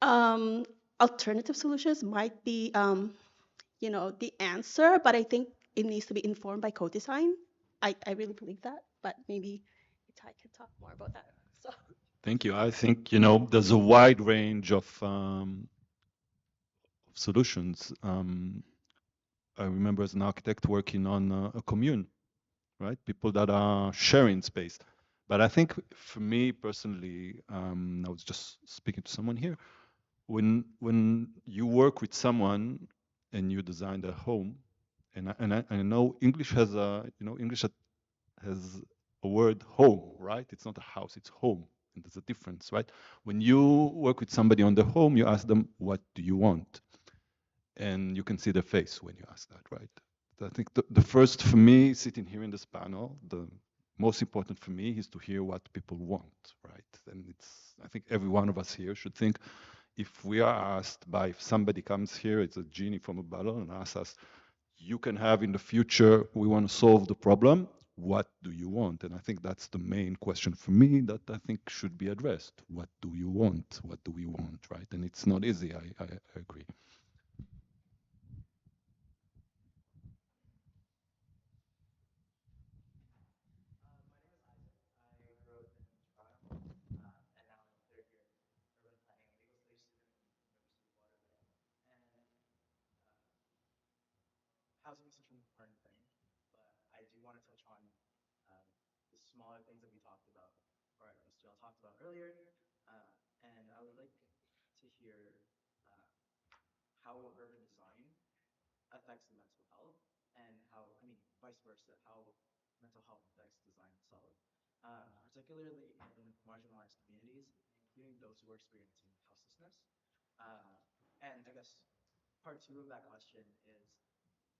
um, alternative solutions might be the answer, but I think it needs to be informed by co-design. I really believe that, but maybe Itai can talk more about that. So. Thank you. I think, there's a wide range of solutions. I remember as an architect working on a commune, right? People that are sharing space. But I think for me personally, I was just speaking to someone here. When you work with someone and you design their home, and I know English has has a word home, right? It's not a house, it's home. And there's a difference, right? When you work with somebody on the home, you ask them, what do you want? And you can see their face when you ask that, right? I think the first for me, sitting here in this panel, the most important for me is to hear what people want, right? And I think every one of us here should think, if we are asked by, if somebody comes here, it's a genie from a bottle and asks us, you can have in the future, we want to solve the problem, what do you want? And I think that's the main question for me that I think should be addressed. What do you want? What do we want, right? And it's not easy, I agree.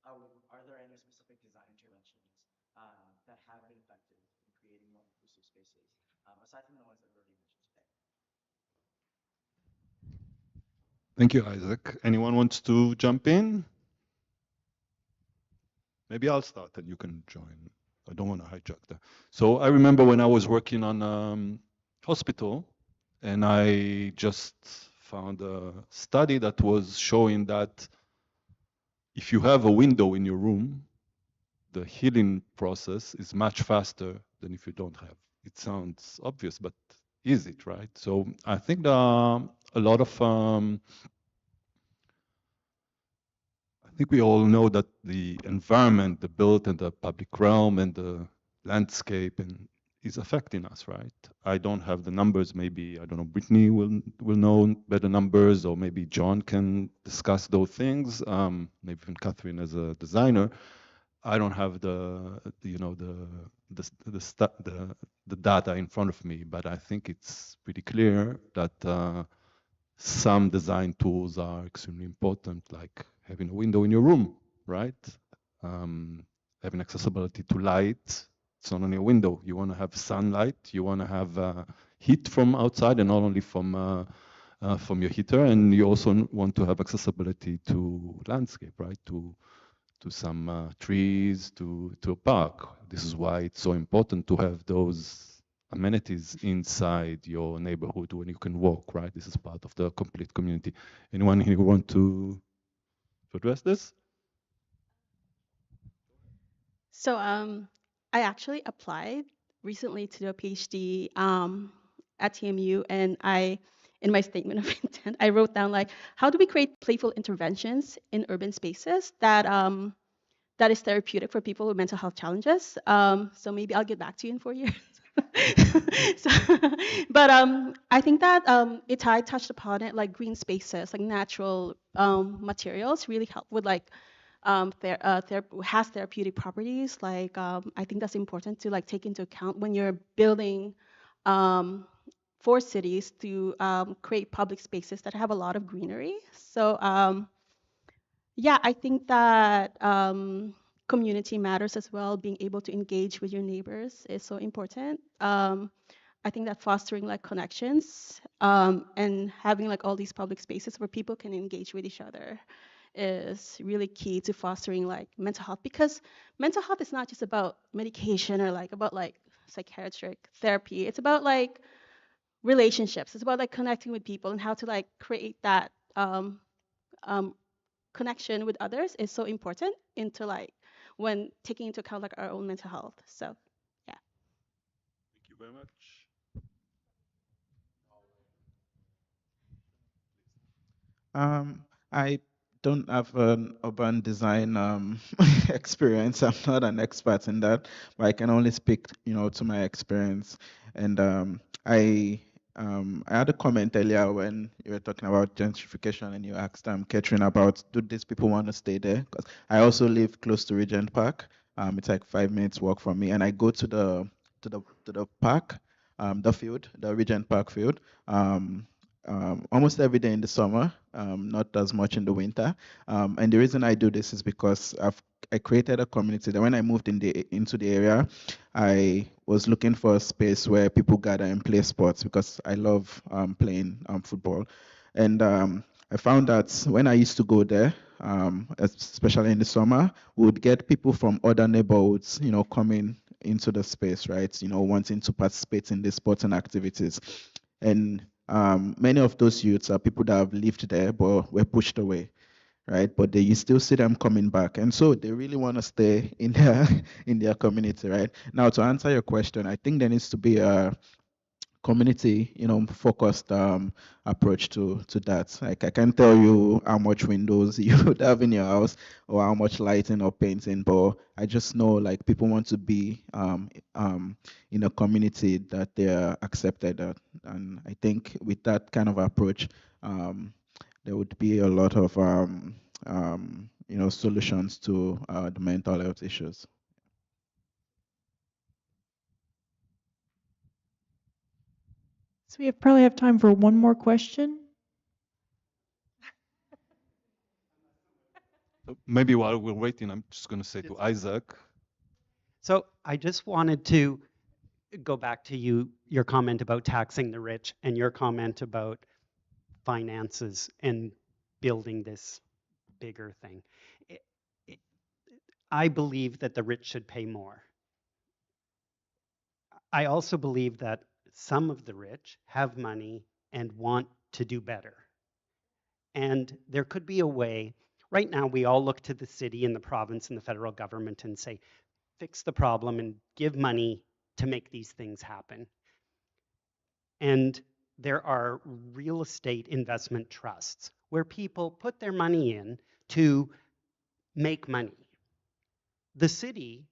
are there any specific design interventions that have been effective in creating more inclusive spaces, aside from the ones that we already mentioned today? Thank you, Isaac. Anyone wants to jump in? Maybe I'll start and you can join. I don't want to hijack that. So I remember when I was working on hospital, and I just found a study that was showing that if you have a window in your room, the healing process is much faster than if you don't have. It sounds obvious, but is it, right? So I think there are a lot of I think we all know that the environment, the built and the public realm and the landscape and is affecting us, right? I don't have the numbers. Maybe, I don't know, Brittany will know better numbers, or maybe John can discuss those things. Maybe even Catherine as a designer. I don't have the data in front of me, but I think it's pretty clear that some design tools are extremely important, like having a window in your room, right? Having accessibility to light. It's not only a window. You want to have sunlight. You want to have heat from outside, and not only from your heater. And you also want to have accessibility to landscape, right? To some trees, to a park. This is why it's so important to have those amenities inside your neighborhood when you can walk, right? This is part of the complete community. Anyone here want to address this? So I actually applied recently to do a PhD at TMU, and in my statement of intent, I wrote down like, how do we create playful interventions in urban spaces that is therapeutic for people with mental health challenges? So maybe I'll get back to you in 4 years. so, but I think that Itai touched upon it, like green spaces, like natural materials really help with like has therapeutic properties. Like I think that's important to like take into account when you're building for cities to create public spaces that have a lot of greenery. So yeah, I think that community matters as well. Being able to engage with your neighbors is so important. I think that fostering like connections and having like all these public spaces where people can engage with each other is really key to fostering like mental health, because mental health is not just about medication or like about like psychiatric therapy. It's about like relationships. It's about like connecting with people and how to like create that um, connection with others is so important into like when taking into account like our own mental health. So yeah. Thank you very much. I don't have an urban design experience. I'm not an expert in that, but I can only speak, to my experience. And I had a comment earlier when you were talking about gentrification, and you asked Catherine about, do these people want to stay there? Because I also live close to Regent Park. It's like 5 minutes walk from me, and I go to the park, the field, the Regent Park field. Almost every day in the summer, not as much in the winter. And the reason I do this is because I created a community that when I moved into the area, I was looking for a space where people gather and play sports, because I love playing football. And I found that when I used to go there, especially in the summer, we would get people from other neighborhoods, coming into the space, right? Wanting to participate in the sports and activities. And many of those youths are people that have lived there but were pushed away, right? But you still see them coming back, and so they really want to stay in their in their community, right? Now, to answer your question, I think there needs to be a community, focused approach to that. Like, I can't tell you how much windows you would have in your house or how much lighting or painting, but I just know like people want to be in a community that they are accepted at. And I think with that kind of approach, there would be a lot of solutions to the mental health issues. So we probably have time for one more question. Maybe while we're waiting, I'm just going to say to Isaac. So I just wanted to go back to your comment about taxing the rich and your comment about finances and building this bigger thing. I I believe that the rich should pay more. I also believe that some of the rich have money and want to do better. And there could be a way, right now we all look to the city and the province and the federal government and say, fix the problem and give money to make these things happen. And there are real estate investment trusts where people put their money in to make money. The city,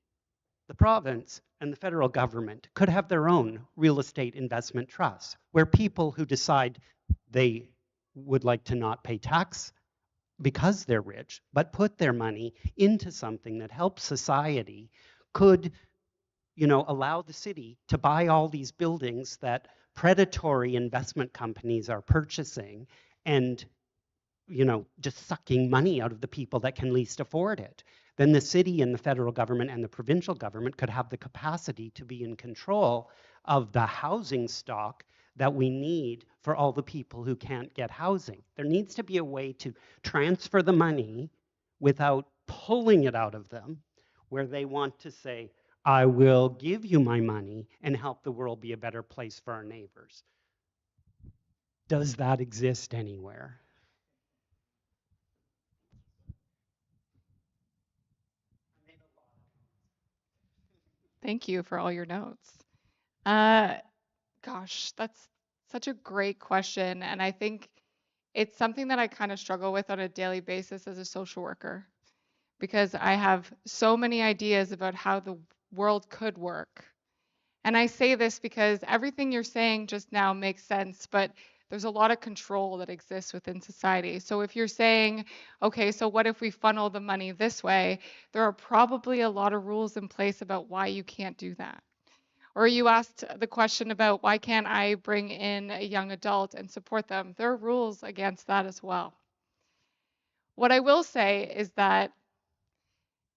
the province, and the federal government could have their own real estate investment trusts where people who decide they would like to not pay tax because they're rich, but put their money into something that helps society could, allow the city to buy all these buildings that predatory investment companies are purchasing and just sucking money out of the people that can least afford it. Then the city and the federal government and the provincial government could have the capacity to be in control of the housing stock that we need for all the people who can't get housing. There needs to be a way to transfer the money without pulling it out of them, where they want to say, I will give you my money and help the world be a better place for our neighbors. Does that exist anywhere? Thank you for all your notes. Gosh, that's such a great question. And I think it's something that I kind of struggle with on a daily basis as a social worker because I have so many ideas about how the world could work. And I say this because everything you're saying just now makes sense, but there's a lot of control that exists within society. So if you're saying, okay, so what if we funnel the money this way? There are probably a lot of rules in place about why you can't do that. Or you asked the question about why can't I bring in a young adult and support them? There are rules against that as well. What I will say is that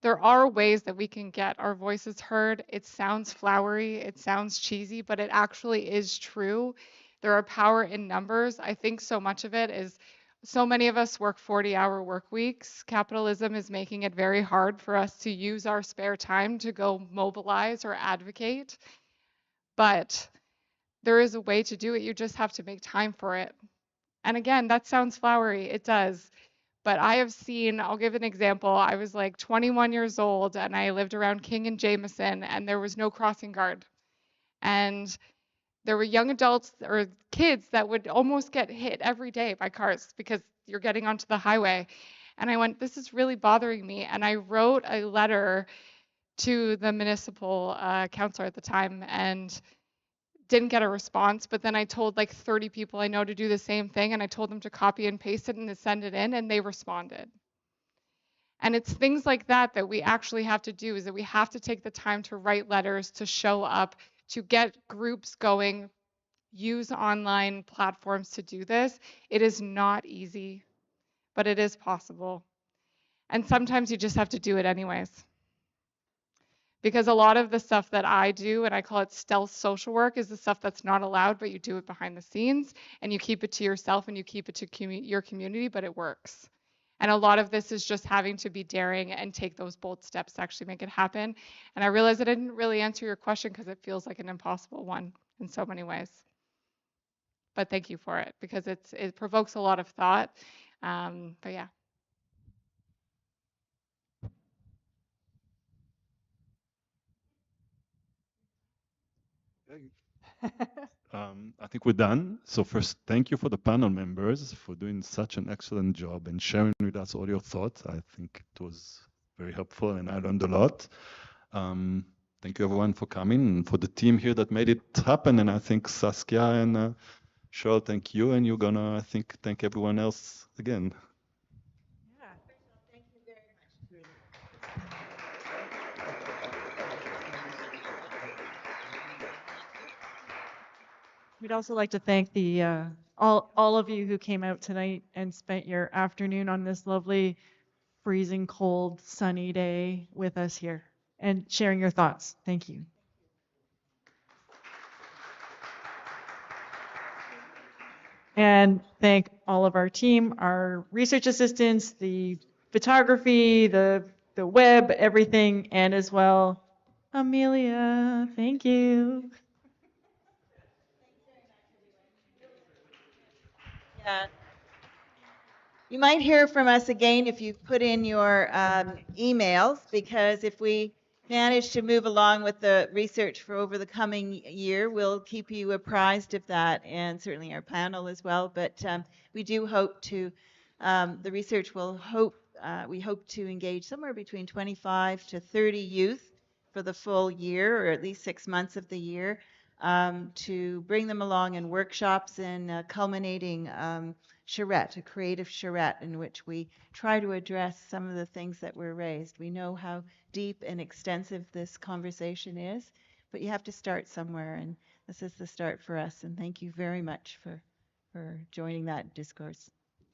there are ways that we can get our voices heard. It sounds flowery, it sounds cheesy, but it actually is true. There are power in numbers. I think so much of it is so many of us work 40-hour work weeks. Capitalism is making it very hard for us to use our spare time to go mobilize or advocate. But there is a way to do it. You just have to make time for it. And again, that sounds flowery. It does. But I have seen, I'll give an example. I was like 21 years old and I lived around King and Jameson and there was no crossing guard. And there were young adults or kids that would almost get hit every day by cars because you're getting onto the highway. And I went, this is really bothering me. And I wrote a letter to the municipal counselor at the time and didn't get a response, but then I told like 30 people I know to do the same thing and I told them to copy and paste it and to send it in and they responded. And it's things like that that we actually have to do is that we have to take the time to write letters, to show up, to get groups going, use online platforms to do this. It is not easy, but it is possible. And sometimes you just have to do it anyways. Because a lot of the stuff that I do, and I call it stealth social work, is the stuff that's not allowed, but you do it behind the scenes and you keep it to yourself and you keep it to your community, but it works. And a lot of this is just having to be daring and take those bold steps to actually make it happen. And I realize I didn't really answer your question because it feels like an impossible one in so many ways. But thank you for it because it provokes a lot of thought. But yeah. I think we're done. So first, thank you for the panel members for doing such an excellent job and sharing with us all your thoughts. I think it was very helpful and I learned a lot. Thank you everyone for coming and for the team here that made it happen. And I think Saskia and Cheryl, thank you. And you're gonna, I think, thank everyone else again. Thank you very much. We'd also like to thank all of you who came out tonight and spent your afternoon on this lovely freezing cold, sunny day with us here and sharing your thoughts. Thank you. And thank all of our team, our research assistants, the photography, the web, everything, and as well, Amelia. Thank you. Yeah. You might hear from us again if you put in your emails, because if we manage to move along with the research for over the coming year, we'll keep you apprised of that, and certainly our panel as well. But we do hope to, the research will we hope to engage somewhere between 25 to 30 youth for the full year, or at least 6 months of the year, to bring them along in workshops and culminating charrette, a creative charrette in which we try to address some of the things that were raised. We know how deep and extensive this conversation is, but you have to start somewhere, and this is the start for us. And thank you very much for joining that discourse.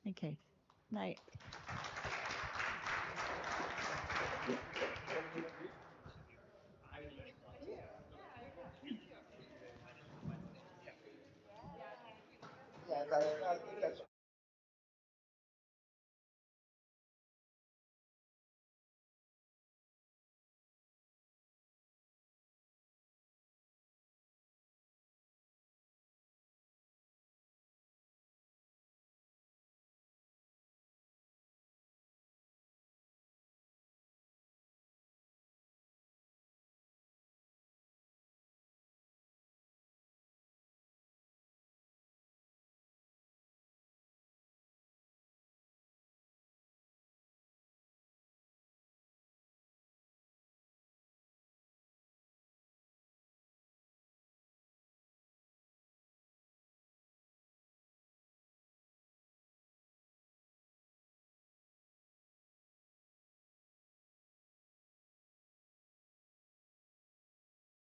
Okay. Night.